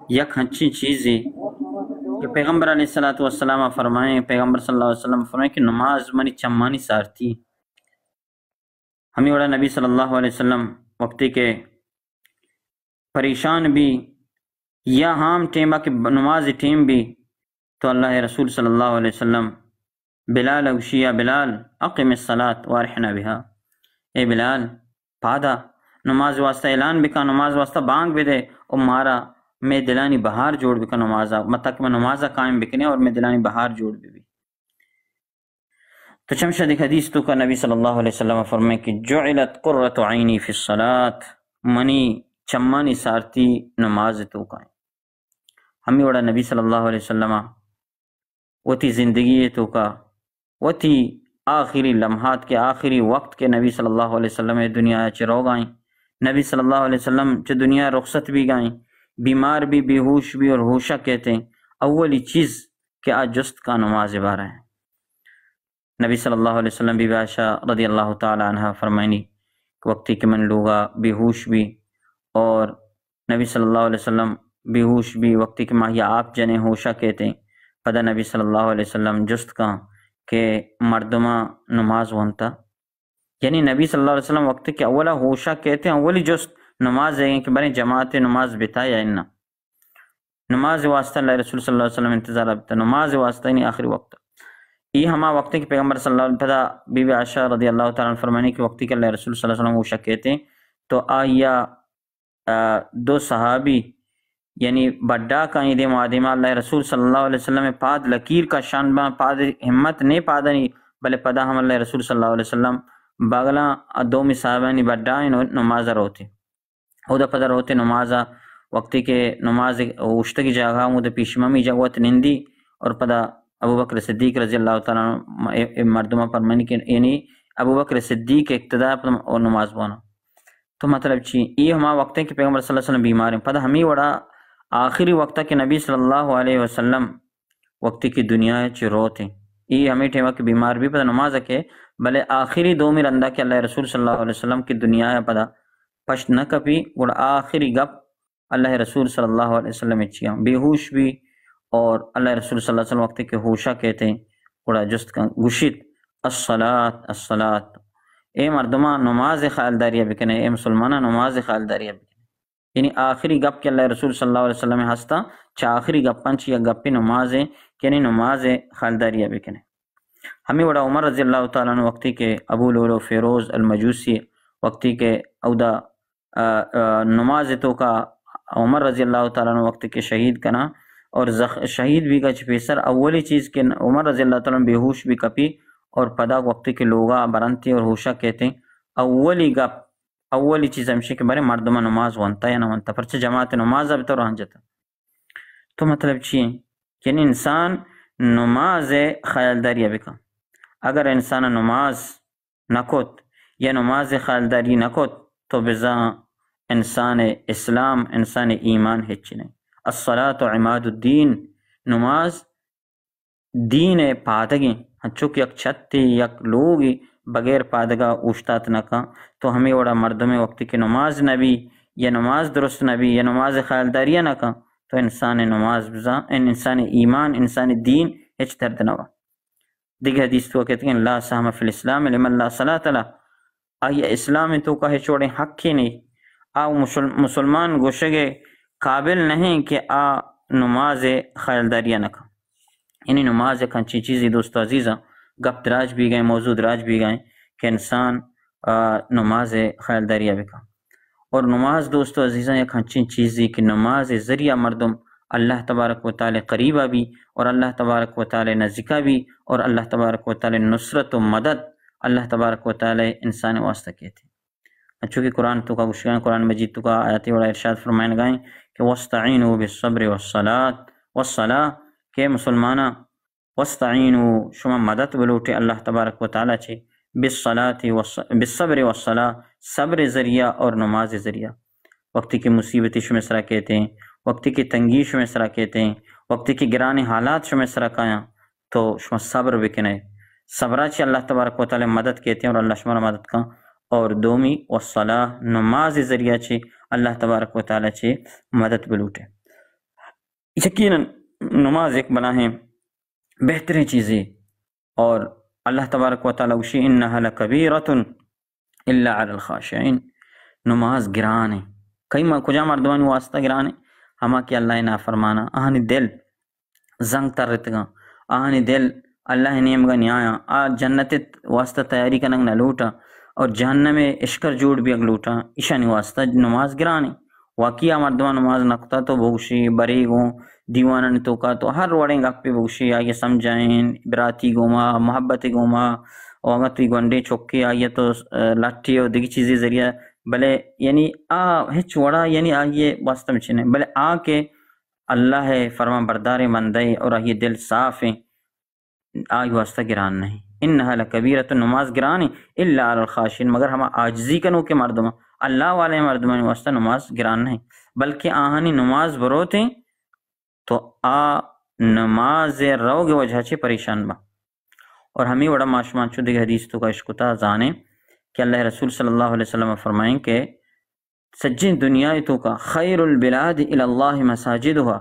یک ہنچی چیزی کہ پیغمبر علیہ السلام فرمائیں، پیغمبر صلی اللہ علیہ وسلم فرمائیں کہ نماز منی چمانی سارتی. ہمیں وڑا نبی صلی اللہ علیہ وسلم وقتی کے پریشان بھی یا ہم ٹیمہ کہ نماز ٹیم بھی تو اللہ رسول صلی اللہ علیہ وسلم بلال اوشیا بلال اقم الصلاۃ وارحنا بها، اے بلال پادا نماز واسطہ اعلان بکا، نماز واسطہ بانگ بھی دے اور مارا میں دلانی بہار جوڑ بکا نمازہ مطلب میں نمازہ قائم بکنے اور میں دلانی بہار جوڑ بھی. تو چمشد ایک حدیث تو کا نبی صلی اللہ علیہ وسلم فرمائے کہ جعلت قرۃ عینی فی الصلاۃ، منی چمانی سارتی نماز تو کا. ہمیں وڑا نبی صلی اللہ علیہ وسلم وتی زندگی تو کا وتی آخری لمحات کے آخری وقت کے نبی صلی اللہ علیہ وسلم دنیا چرو گائیں، نبی صلی اللہ علیہ وسلم چ دنیا رخصت بھی گائیں، بیمار بھی بے ہوش بھی اور ہوشہ کہتے ہیں. اولی چیز کہ آج جست کا نماز بارہ ہے. نبی صلی اللہ علیہ وسلم بی عائشہ رضی اللہ تعالی عنہ فرمائنی کہ وقتی کہ من لوگا بے ہوش بھی اور نبی صلی اللہ علیہ وسلم بے ہوش بھی وقتی کہ ماہی آپ جنے ہوشہ کہتے ہیں پدا نبی صلی اللہ علیہ وسلم جست کا کہ مردمہ نماز ونتا، یعنی نبی صلی اللہ علیہ وسلم وقتی کہ اولا ہوشہ کہتے ہیں اولی جست نماز دیں کہ بڑے جماعت نماز بتایا انہا نماز واسطہ اللہ رسول صلی اللہ علیہ وسلم انتظار بتا نماز واسطہ انہی آخری وقت. یہ ہما وقتی کہ پیغمبر صلی اللہ علیہ وسلم پدا بی بی عائشہ رضی اللہ تعالیٰ عنہ فرمانی کہ وقتی کہ اللہ رسول صلی اللہ علیہ وسلم ہوشہ کہتے ہیں تو آیا دو صحابی یعنی بڑا کا دے معادمہ اللہ رسول صلی اللہ علیہ وسلم پاد لکیر کا شان با پاد ہمت نہیں پادا نہیں بلے پدا ہم اللہ رسول صلی اللہ علیہ وسلم باگلا دومی صحابانی بڑا نمازہ روتے او دا پدا روتے نمازہ وقتی کہ نماز اوشتگی جاگا مودہ پیشمامی جاگوات نندی اور پدا ابو بکر صدیق رضی اللہ تعالیٰ عنہ مردمہ پر منی کہ یعنی ابو بکر صدیق اقتداء اور نماز بونا. تو مطلب چی یہ ہما وقت ہے کہ پیغمبر صلی اللہ علیہ وسلم بیمار ہیں پدا ہمیں وڑا آخری وقت کہ نبی صلی اللہ علیہ وسلم وقتی کی دنیا چی روتے یہ ہمیں ٹھیما کہ بیمار بھی پدا نماز کے بلے آخری دو میں رندہ کہ اللہ رسول صلی اللہ علیہ وسلم کی دنیا پدا پشت نہ کپی وڑا آخری گپ اللہ رسول صلی اللہ علیہ وسلم چیا بے ہوش بھی اور اللہ رسول صلی اللہ علیہ وسلم وقت کے ہوشہ کہتے ہیں بڑا جست کا گشت الصلاۃ الصلاۃ، اے مردمہ نماز خیالداریہ بکنے، اے مسلمانہ نماز خیالداریہ بکنے. یعنی آخری گپ کہ اللہ رسول صلی اللہ علیہ وسلم ہستا چا آخری گپن چی یا گپی نماز ہے یعنی نماز خیالداریہ بکنے. ہمیں بڑا عمر رضی اللہ تعالیٰ عنہ وقتی کے ابو لولو فیروز المجوسی وقتی کے اودا نماز تو کا عمر رضی اللہ تعالیٰ عنہ وقتی کے شہید کنا اور شہید بھی کا چپیسر اولی چیز کہ عمر رضی اللہ تعالیٰ بے ہوش بھی کپی اور پدا وقتی کے لوگا برنتی اور ہوشہ کہتے ہیں اولی گپ اولی چیز ہمشہ کے بارے مردمہ نماز وانتا یا نہ وانتا پرچہ جماعت نماز اب تو رہن جاتا. تو مطلب چیئے یعنی انسان نماز خیالداری بکا. اگر انسان نماز نکوت یا نماز خیالداری نکوت تو بزا انسان اسلام انسان ایمان ہچ نہیں. الصلاۃ عماد الدین، نماز دین پادگیں چک یک چھتی یک لوگی بغیر پادگا اوشتات نکا. تو ہمیں وڑا مردم وقتی کہ نماز نبی یا نماز درست نبی یا نماز خیالداریہ نکا تو انسان نماز بزا انسان ایمان انسان دین ہچ درد نوا. دیکھ حدیث تو کہتے ہیں لا سہم فی الاسلام لمن لا صلاۃ لا، آیا اسلام تو کا ہچوڑے حق ہی نہیں آ مسلمان گوشگے قابل نہیں کہ آ نماز خیالداریہ نکا. یعنی نماز ایک ہنچی چیزی دوستو عزیزہ گپ دراج بھی گئے موضوع دراج بھی گئے کہ انسان نماز خیالداریہ بکا. اور نماز دوستو عزیزہ ایک ہنچی چیزی کہ نماز ذریعہ مردم اللہ تبارک و تعالی قریبہ بھی اور اللہ تبارک و تعالی نزدیکہ بھی اور اللہ تبارک و تعالی نصرت و مدد اللہ تبارک و تعالی انسان واسطہ کہتے ہیں. چونکہ قرآن تو کا گشگان قرآن مجید تو کا آیاتی وڑا ارشاد فرمائن گائیں کہ وَاسْتَعِينُوا بِالصَّبْرِ وَالصَّلَاةِ کہ مسلمانہ وَاسْتَعِينُوا شما مدد بلوٹے اللہ تبارک و تعالی چھے بالصبر والصلاة صبر ذریعہ اور نماز ذریعہ. وقتی کی مصیبتی شما سرا کہتے ہیں، وقتی کی تنگی شما سرا کہتے ہیں، وقتی کی گرانی حالات شما سرا کھایا تو شما صبر بکنے صبرہ چھے اللہ تبارک و تعالی مدد کہتے ہیں اور اللہ شما مدد کا. اور دومی والصلاة نماز ذریعہ چھے اللہ تبارک و تعالی چھے مدد بلوٹے. یقیناً نماز ایک بنا ہے بہترین چیزیں اور اللہ تبارک و تعالی وشی انہا لکبیرۃ الا علی الخاشعین. نماز گران ہے کئی کجا مردمان واسطہ گران ہے ہما کہ اللہ نافرمانا آہنی دل زنگ تر رتگا آہنی دل اللہ نیم گا نیایا آ جنت واسطہ تیاری کننگ نہ لوٹا اور جہنم اشکر جوڑ بھی اگ لوٹا اشانی واسطہ نماز گران ہے. واقعہ مردمان نماز نقطہ تو بوشی بری گو دیوانن تو کا تو ہر وڑیں گا پہ بوشی آئیے سمجھائیں براتی گوما محبت گوما اور اگر توی گونڈے چوکے آئیے تو لٹھی اور دیگی چیزیں ذریعہ بلے یعنی ہچ وڑا یعنی آئیے واسطہ میں چھنے بلے کے اللہ ہے فرما بردار مندے اور آئیے دل صاف ہیں آئی واسطہ گران نہیں. انہا لکبیرۃ نماز گران الا علی الخاشعین مگر ہما عاجزی کنو کے مردمہ اللہ والے مردمان واسطہ نماز گران نہیں بلکہ آہانی نماز بروت ہیں تو نماز رو گے وجہ چھے پریشان با. اور ہمیں وڑا معاشمان چو دیکھ حدیث تو کا اشکتا جانے کہ اللہ رسول صلی اللہ علیہ وسلم فرمائیں کہ سجین دنیا تو کا خیر البلاد الاللہ مساجدها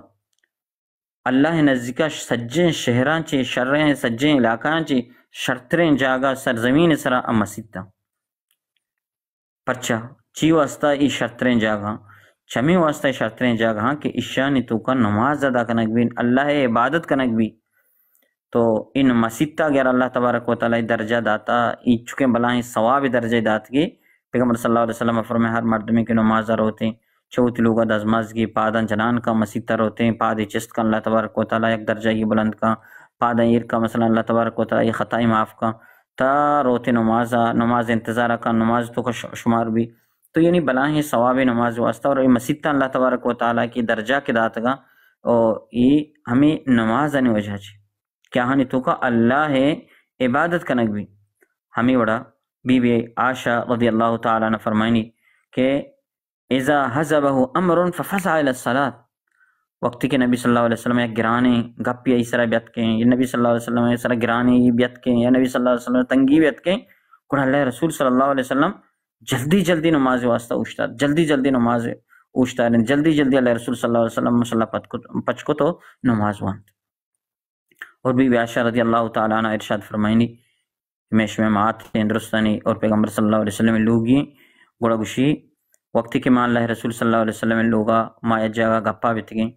اللہ نزدیکا سجین شہران چے شرین سجین علاقان چے شرطرین جاگا سرزمین سرا مسجدہ پرچا چی واسطہ ای شرطرین جاگا چمی واسطہ شرطرین جاگا کہ اشانی تو کا نماز ادا کنک بھی اللہ عبادت کنک بھی تو ان مسجدہ اگر اللہ تبارک و تعالی درجہ داتا ای چکے بلائیں ثواب درجہ دات گی. پیغمبر صلی اللہ علیہ وسلم فرمائے ہر مردمی کے نمازہ روتے ہیں چوتی لوگا دازمازگی پادن جنان کا مسجدہ روتے ہیں پادی چست کا اللہ تبارک و تعالی ایک درجہ یہ بلند کا پادن ایر کا مثلا اللہ تبارک و تعالی خطائی معاف کا تا روتے نماز انتظارہ کا نماز تو کا شمار بھی تو یعنی بلائیں ثواب نماز واسطہ اور مسجدہ اللہ تبارک و تعالی کی درجہ کے دات گا اور یہ ہمیں نماز آنے وجہ چھے کیا ہنی تو کا اللہ ہے عبادت کنک بھی. ہمیں وڑا بی بی عائشہ رضی اللہ تعالیٰ عنہ فرمائنی کہ اذا حزبہ امر ففزع الى الصلاة وقتی کہ نبی صلی اللہ علیہ وسلم ایک گرانے گپی ایسرا بیت کے یا نبی صلی اللہ علیہ وسلم ایسرا گرانے بیت کے یا نبی صلی اللہ علیہ وسلم تنگی بیت کے اور اللہ رسول صلی اللہ علیہ وسلم جلدی نماز واسطہ اوشتا جلدی نماز اوشتا جلدی اللہ رسول صلی اللہ علیہ وسلم مسلح پچ کو تو نماز وانت. اور بی عائشہ رضی اللہ تعالیٰ عنہ ارشاد فرمائنی میش میں مات درستانی اور پیغمبر صلی اللہ علیہ وسلم لوگی گوڑا گوشی وقتی کہ مان اللہ رسول صلی اللہ علیہ وسلم لوگا ما جاگا گپا بیتگیں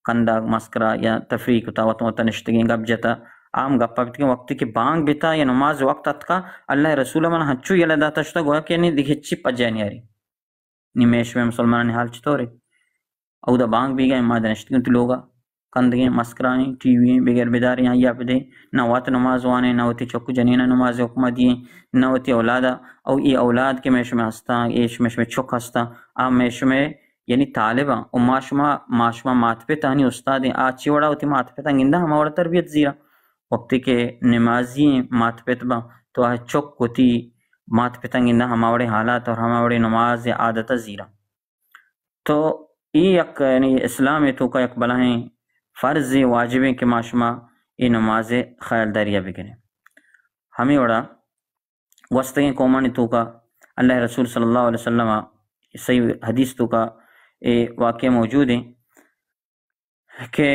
کندہ مسکرہ یا تفریق تاوت متنشتگیں گپ جتا عام گپا بیتگیں وقتی کہ بانگ بیتا یا نماز وقت اتکا اللہ رسول من ہنچو یلا داتا شتا گویا کہ نہیں دیکھے چی پجانی آری نیمیش میں مسلمانانی حال چطور ہے او دا بانگ بھی گئے ما دنشتگیں تو لوگا کندگیں مسکرائیں ٹی وی بغیر بیداری ہیں یا پدے نہ وات نماز وانے نہ ہوتی چکو جنینہ نماز حکمہ دیئیں نہ ہوتی اولادا او ای اولاد کے میش میں ہستا ایش میش میں چک ہستا آم میش میں یعنی طالبہ او ماشما مات پہ تانی استادیں آچی وڑا ہوتی مات پہ تنگندہ ہما وڑا تربیت زیرہ وقتی کہ نمازی مات پہ تبا تو آہ چک ہوتی مات پہ تنگندہ ہما وڑے حالات اور ہما وڑے نماز عادت زیرہ. تو ای یک یعنی اسلام تو کا یک بلائیں فرض واجبیں کہ معاشمہ یہ نماز خیال داریہ بگنے. ہمیں وڑا وسطیں قومانی تو کا اللہ رسول صلی اللہ علیہ وسلم صحیح حدیث تو کا واقع موجود ہیں کہ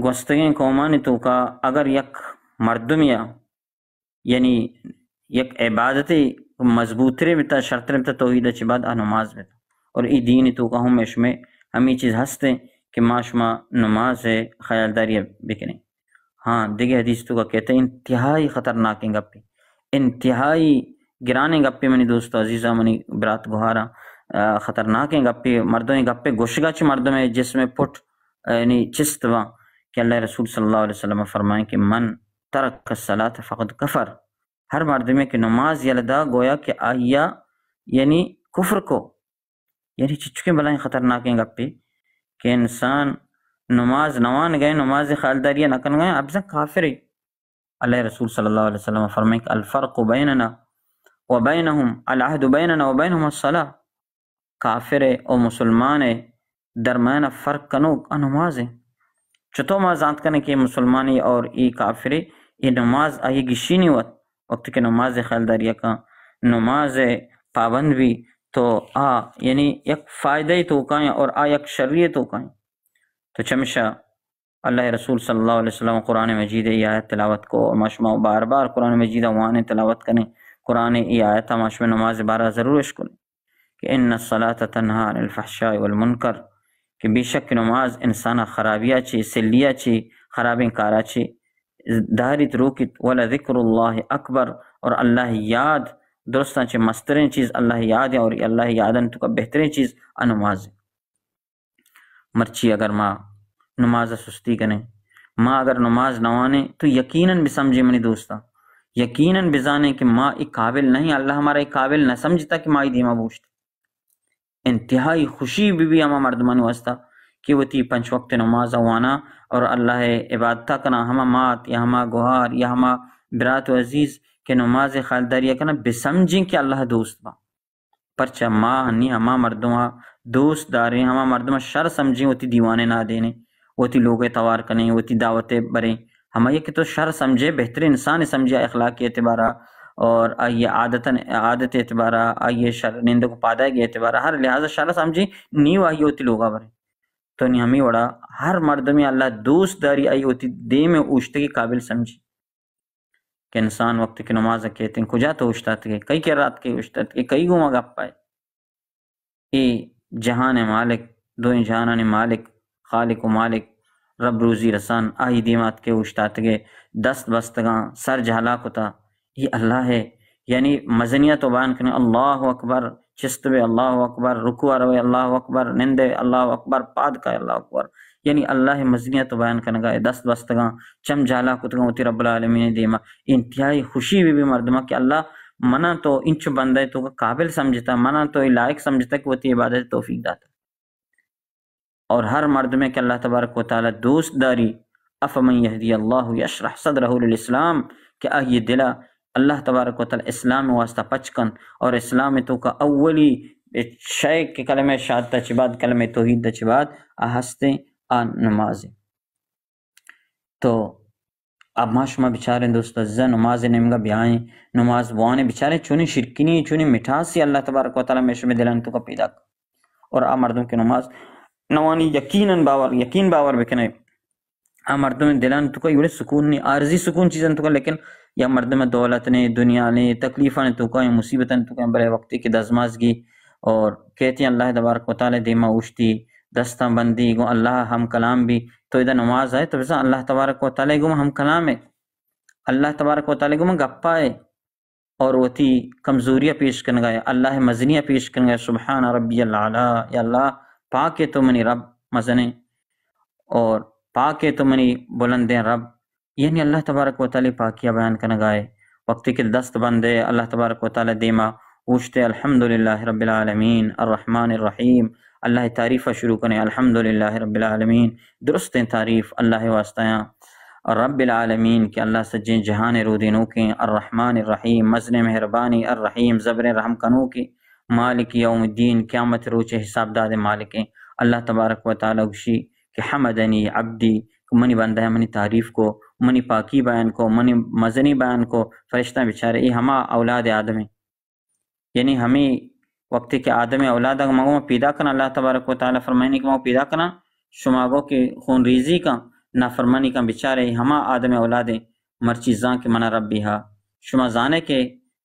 وسطیں قومانی تو کا اگر یک مردمیا یعنی یک عبادت مضبوط رے بتا شرط رے بتا توحید اچھی بات نماز بتا اور ای دین تو کا ہم اس میں ہمیں چیز ہستے کہ معاشمہ نماز خیال داری بکنے. ہاں دیکھے حدیث تو کا کہتے ہیں انتہائی خطرناک گپی انتہائی گرانے گپی منی دوستو عزیزہ منی برات گوھارا خطرناک گپی مردوں گپے گوشگا چھ مردوں میں جس میں پٹ یعنی چست با کہ اللہ رسول صلی اللہ علیہ وسلم فرمائیں کہ من ترک الصلاۃ فقد کفر، ہر مردمے کہ نماز یلدا گویا کہ آیا یعنی کفر کو، یعنی چچکے بلائیں خطرناک ہیں گپی کہ انسان نماز نوان گئے، نماز خالداریہ نکن گئے، اب سے کافر ہے۔ اللہ رسول صلی اللہ علیہ وسلم فرمائیں کہ الفرق بیننا وبینہم العہد بیننا وبینہم الصلاۃ، کافر ہے اور مسلمان ہے درمیان فرق کنو نماز ہے۔ چتو ما زانت کنے کہ مسلمانی اور ای کافر ہے، یہ نماز آئی گشی نہیں ہوت وقت کہ نماز خالداریہ کا نماز پابند بھی تو یعنی یک فائدہ ہی تو کائیں اور یک شریعت تو کائیں۔ تو چمشہ اللہ رسول صلی اللہ علیہ وسلم قرآن مجید ای آیت تلاوت کو، اور ماشما بار بار قرآن مجید وان تلاوت کریں، قرآن ای آیت ماشما نماز بارہ ضرور اشکل کہ ان الصلاۃ تنہا عن الفحشاء والمنکر، کہ بے شک نماز انسانہ خرابیہ چی سلیہ چی خرابیں کارا چی دہریت روکت، ولا ذکر اللہ اکبر، اور اللہ یاد درستاں چی مسترین چیز اللہ یاد ہے، اور اللہ یادن تو کا بہترین چیز نماز ہے۔ مرچی اگر ماں نماز سستی کریں، ماں اگر نماز نوانے تو یقیناً بھی سمجھے منی دوستا، یقیناً بزانے کہ ماں ایک قابل نہیں، اللہ ہمارا ایک قابل نہ سمجھتا کہ ماں دیما بوشت۔ انتہائی خوشی بھی ہما مردمانی واسطہ کہ وہ تی پنچ وقت نماز وانا اور اللہ عبادتہ کنا ہما مات یا ہما گوہار یا ہما برات و عزیز کہ نماز خالداریہ کنا بسمجھیں کہ اللہ دوست با، پرچہ ماں ہنی ہما مردمہ دوست داریں، ہما مردمہ شر سمجھیں وہ تی دیوانے نہ دینے، وہ تی لوگ توار کریں، وہ تی دعوتیں بریں، ہما یہ کہ تو شر سمجھے بہتر انسان سمجھے اخلاقی اعتبارہ اور آئیے عادت اعتبارہ، آئیے شر نیند کو پادائے اعتبارہ، ہر لہٰذا شر سمجھے نیو آئی ہوتی لوگا بریں۔ تو نہیں ہمیں وڑا ہر مرد میں اللہ دوست داری آئی ہوتی دے میں اوشتے کی قابل سمجھی کہ انسان وقت کی نماز کہتے ہیں کجا تو اوشتا تھے، کئی کہ رات کے اوشتا تھے، کئی گو مگا پائے۔ اے جہان مالک، دو جہانان مالک، خالق و مالک، رب روزی رسان آئی دیمات کے اوشتا تھے، دست بستگاں سر جھالا کتا، یہ اللہ ہے۔ یعنی مزنیہ تو بیان کرنے اللہ اکبر، چست بے اللہ اکبر، رکوع روے اللہ اکبر، نندے اللہ اکبر، پاد کا اللہ اکبر، یعنی اللہ مزنیہ تو بیان کرنے گا دست بستگاں چم جھالا کتگاں ہوتی رب العالمین دیما انتہائی خوشی بھی مردمہ کہ اللہ منا تو انچ بندے تو قابل سمجھتا، منا تو لائق سمجھتا کہ وہ تی عبادت توفیق داتا، اور ہر مرد میں کہ اللہ تبارک و تعالی دوست داری افمن یہدی اللہ یشرح صدرہ للاسلام، کہ یہ دلہ اللہ تبارک و تعالی اسلام واسطہ پچکن، اور اسلام تو کا اولی شے کہ کلمہ شہادت چی بعد کلمہ توحید چی بعد ہستے نماز۔ تو اب ما شما بیچارے دوست عزیزہ نماز نمگا بیائیں، نماز وانے بیچارے چونی شرکنی چونی مٹھاسی اللہ تبارک و تعالی میں شما دلان تو کا پیدا، اور مردوں کی نماز نوانی یقین باور بکنے مردوں میں دلان تو کا یہ سکون نہیں، عارضی سکون چیزیں تو کا، لیکن یا مردم دولت نے دنیا نے تکلیفہ نے تو کا مصیبتاں تو کا برے وقتی کی دزمازگی، اور کہتی ہیں اللہ تبارک و تعالی دیما اوشتی دستاں بندی گو اللہ ہم کلام بھی، تو ادھا نماز آئے تو بسا اللہ تبارک و تعالی گو ہم کلام ہے، اللہ تبارک و تعالی گو گپا ہے، اور وہ تی کمزوریہ پیش کرنے گئے، اللہ مزنیہ پیش کرنے گئے، سبحان ربی العلا، یا اللہ پاک ہے تو منی رب مزنے، اور پاک ہے تو منی بلندیں رب، یعنی اللہ تبارک و تعالی پاکیہ بیان کرنے گئے وقتی کے دست بندے اللہ تبارک و تعالی دیما اوشتے الحمدللہ رب العالمین الرحمن الرحیم، اللہ تعریفہ شروع کریں الحمدللہ رب العالمین، درست تعریف اللہ واسطیاں اور رب العالمین کہ اللہ سجین جہان رو دینوں کے، الرحمن الرحیم مزن مہربانی، الرحیم زبر رحم کنو کے، مالک یوم الدین قیامت روچے حساب داد مالک، اللہ تبارک و تعالی گشی کہ حمدنی عبدی، منی بندہ ہے منی تعریف کو، منی پاکی بیان کو، منی مزنی بیان کو، فرشتہ بیچارے یہ ہما اولاد آدم ہیں، یعنی ہمیں وقتی کہ آدم اولاد مگو پیدا کرنا، اللہ تبارک و تعالی فرمائنی کہ مگو پیدا کرنا شماگو کے خون ریزی کا نافرمانی کا بیچارے ہما آدم اولادیں مرچیزاں کے منا ربی ہا، شما زانے کے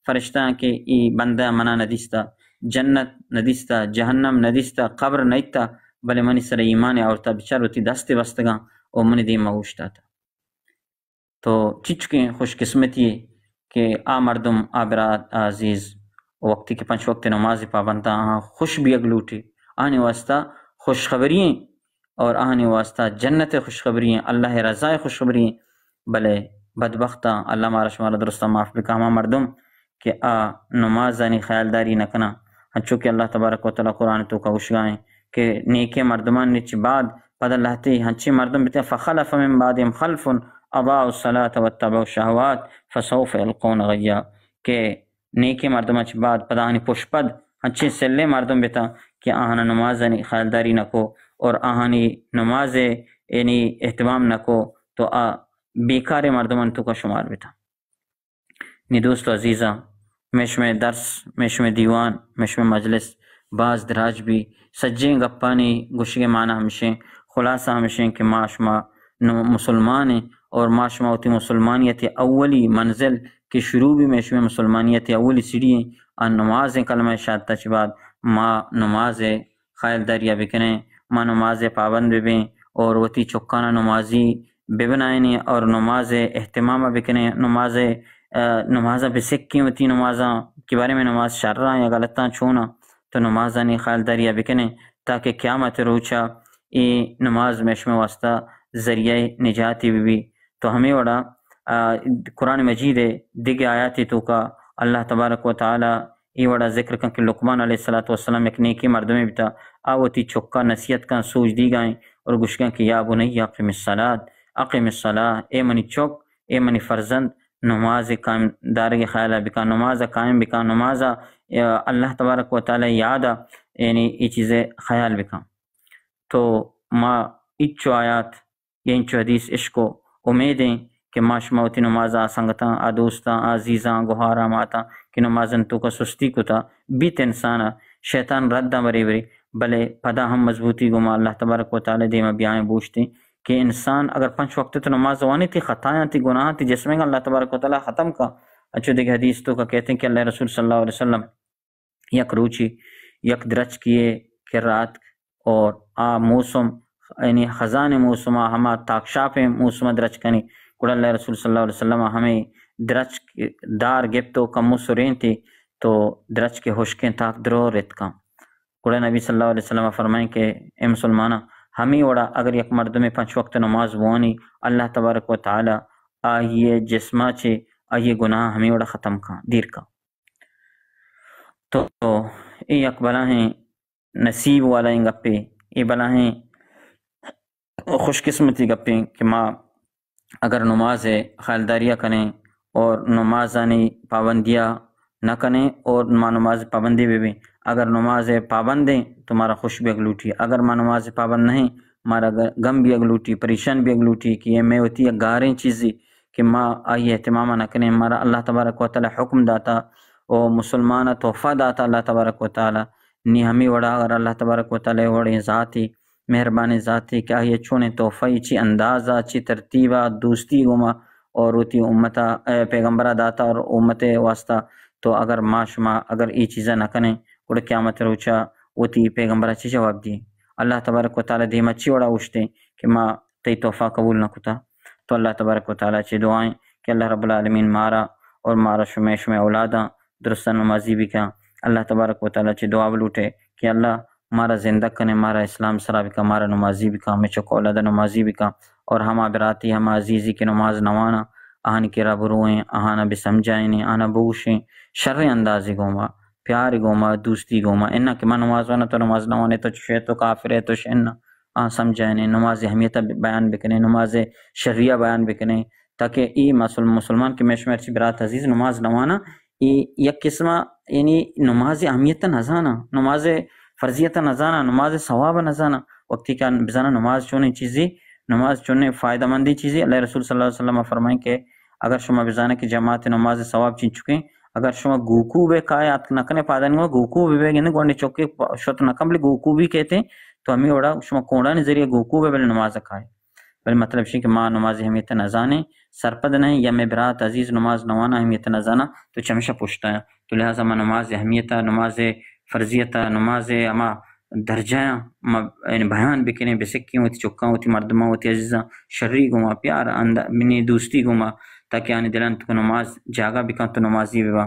فرشتہ کے ای بندہ منا ندیستا، جنت ندیستا، جہنم ندیستا، قبر نیتا، بلے منی سر ایمان عورتا بیچارو تی دست بستگاں اور منی دیم اوشتا تھا۔ تو چچکیں خوش قسمتی کہ مردم برات عزیز وقتی کے پنچ وقت نماز پابندہ خوش بھی اگلوٹی آنے واسطہ خوشخبرییں اور آہنی واسطہ جنت خوشخبری ہیں، اللہ رضا خوشخبری ہیں. بلے بدبختہ اللہ مارا شمارا درستہ معاف بکا ہما مردم کہ نمازانی خیالداری نکنا. ہنچو کہ اللہ تبارک و تعالیٰ قرآن تو کا وشگائیں کہ نیکے مردمان نچ بعد پد اللہ تی ہنچی مردم بیتے فخلف من بعدهم خلف اضاعوا الصلاة واتبعوا الشهوات فسوف يلقون غیا، کہ نیکے مردمان چ بعد پدانی پشپد ہنچی سلے مردم بیتا کہ آہانا نمازانی خیالداری نکو اور آہانی نماز یعنی اہتمام نکو تو بیکار مردمان تو کا شمار بیتا. نی دوستو عزیزہ، میشم درس، میشم دیوان، میشم مجلس بعض دراج بھی سجیں گپانی گوشے معنی ہمشیں خلاصہ ہمشیں کہ ما شما مسلمان ہیں اور ما شما ہوتی مسلمانیت اولی منزل کی شروع بھی میشم مسلمانیت اولی سیڑھی ہیں. ان نماز کلمہ شہادت کے بعد ما نماز خیال دریا بکنے، ما نماز پابند بیں اور وتی چکانہ نمازی ببنائیں اور نماز اہتمام بکنے، نمازہ بسکی ہوتی نمازاں کے بارے میں نماز شرعہ یا غلطاں چھونا تو نمازانی خیال دریا بکنے تاکہ قیامت روچا ای نماز میشم واسطہ ذریعہ نجاتی بھی. تو ہمیں وڑا قرآن مجید دیگے آیاتی تو کا اللہ تبارک و تعالی ای وڑا ذکر کن کہ لقمان علیہ السلام ایک نیکی مردمی بیتا آوتی چکا نصیحت کن سوچ دی گائیں اور گوشگاں کہ یا بنی اقم الصلاۃ، اے منی چک، اے منی فرزند نماز قائم دارگ خیالہ بکا، نماز قائم بکا، نماز اللہ تبارک و تعالی یادہ یعنی یہ چیزیں خیال بکا. تو ما اچو آیات یا انچو حدیث عشقو امیدیں کہ ما شماوتی نمازہ سنگتاں آدوستاں عزیزاں گوھاراں ماتاں کہ نمازن تو کا سستی کتا بیت انسانا شیطان ردہ بری بری بلے پدا ہم مضبوطی گما اللہ تبارک و تعالی دیما بیائیں بوشتے کہ انسان اگر 5 وقت تو نماز وانی تھی خطایاں تھی گناہ تھی جس میں اللہ تبارک و تعالی ختم کا. اچھو دیکھ حدیث تو کا کہتے ہیں کہ اللہ رسول صلی اللہ علیہ وسلم یک روچی یک درچ کیے کہ رات اور موسم یعنی خزان موسمہ ہما تاکشاپ موسمہ درچ کنی کڑ اللہ رسول صلی اللہ علیہ وسلم ہمیں درچ دار گپتو کم سرین تھی تو درچ کے ہوشکیں تاک درو رت کا کڑ نبی صلی اللہ علیہ وسلم فرمائیں کہ اے مسلمانہ ہمیں وڑا اگر یک مرد میں 5 وقت نماز وانی اللہ تبارک و تعالی آئیے جسمہ چھے آئیے گناہ ہمیں وڑا ختم کا دیر کا. تو ای یک بلا ہیں نصیب والا ہیں گپے، ای بلا ہیں خوش قسمتی گپیں کہ ما اگر نماز خیالداریہ کریں اور نمازانی پابندیاں نہ کریں اور ما نماز پابندی بھی اگر نماز پابند ہیں تو مارا خوش بھی اگلوٹی، اگر ما نماز پابند نہیں مارا غم بھی اگلوٹی، پریشان بھی اگلوٹی کہ یہ میں ہوتی ہے گاریں چیزیں کہ ما آئی اہتمام نہ کریں. مارا اللہ تبارک و تعالی حکم داتا او مسلمانہ تحفہ داتا اللہ تبارک و تعالی نی ہمیں وڑا اگر اللہ تبارک و تعالی وڑے ذاتی مہربانی ذاتی کہ یہ چھونے تحفہ چی اندازہ چی ترتیبہ دوستی گما اور ہوتی امتا پیغمبرہ داتا اور امت واسطہ تو اگر ما شما اگر ای چیزیں نہ کریں اڑ قیامت روچا ہوتی پیغمبرہ چی جواب دی اللہ تبارک و تعالی دیما چی وڑا اوشتے کہ ما تی تحفہ قبول نہ کتا. تو اللہ تبارک و تعالی چی دعائیں کہ اللہ رب العالمین مارا اور مارا شمیش میں اولاداں درستہ نمازی بھی کیا. اللہ تبارک و تعالی چی دعا بلوٹے کہ اللہ مارا زندہ کنے، مارا اسلام سرا بکا، مارا نمازی بکا، میں چکو اولاد نمازی بکا اور ہما براتی ہما عزیزی کی نماز نوانا آہن کی رب روئیں آہانا بھی سمجھائیں آہانا بوشیں شر اندازی گوما پیار گوما دوستی گوما انہا کہ ما نماز وانا تو نماز نوانے تو شیط تو کافر ہے تو شنہ سمجھائیں نماز اہمیت بیان بکنے، نماز شریعہ بیان بکنے تاکہ ای مسلمان کی میشمیر چی برات عزیز نماز نوانا یک قسمہ یعنی نماز اہمیت نزانا، نماز فرضیت نزانا، نماز ثواب نزانا وقتی کا بزانا نماز چونے چیزی، نماز چونے فائدہ مندی چیزی. اللہ رسول صلی اللہ علیہ وسلم فرمائیں کہ اگر شما بزانا کی جماعت نماز ثواب چین چکیں اگر شما گوکو بے کائے نکنے پادن گو گوکو بے گنے گوڑنے چوکے شوت نکم بلے گوکو بھی کہتے ہیں تو ہمیں وڑا شما کونڈا ذریعہ گوکو بے بلے نماز کھائے بل مطلب شی کہ ماں نماز اہمیت نزانے سرپد نہیں یا میں برات عزیز نماز نوانا اہمیت نزانا تو چمشہ پوچھتا ہے. تو لہٰذا ما نماز اہمیت نماز فرضیت نماز اما درجہ یعنی بیان بکنے بسکی ہوتی چکاں ہوتی مردمہ ہوتی عزیزاں شرری گما پیار بنی دوستی گما تاکہ آنے دلان تو نماز جاگا بکن تو نمازی ببا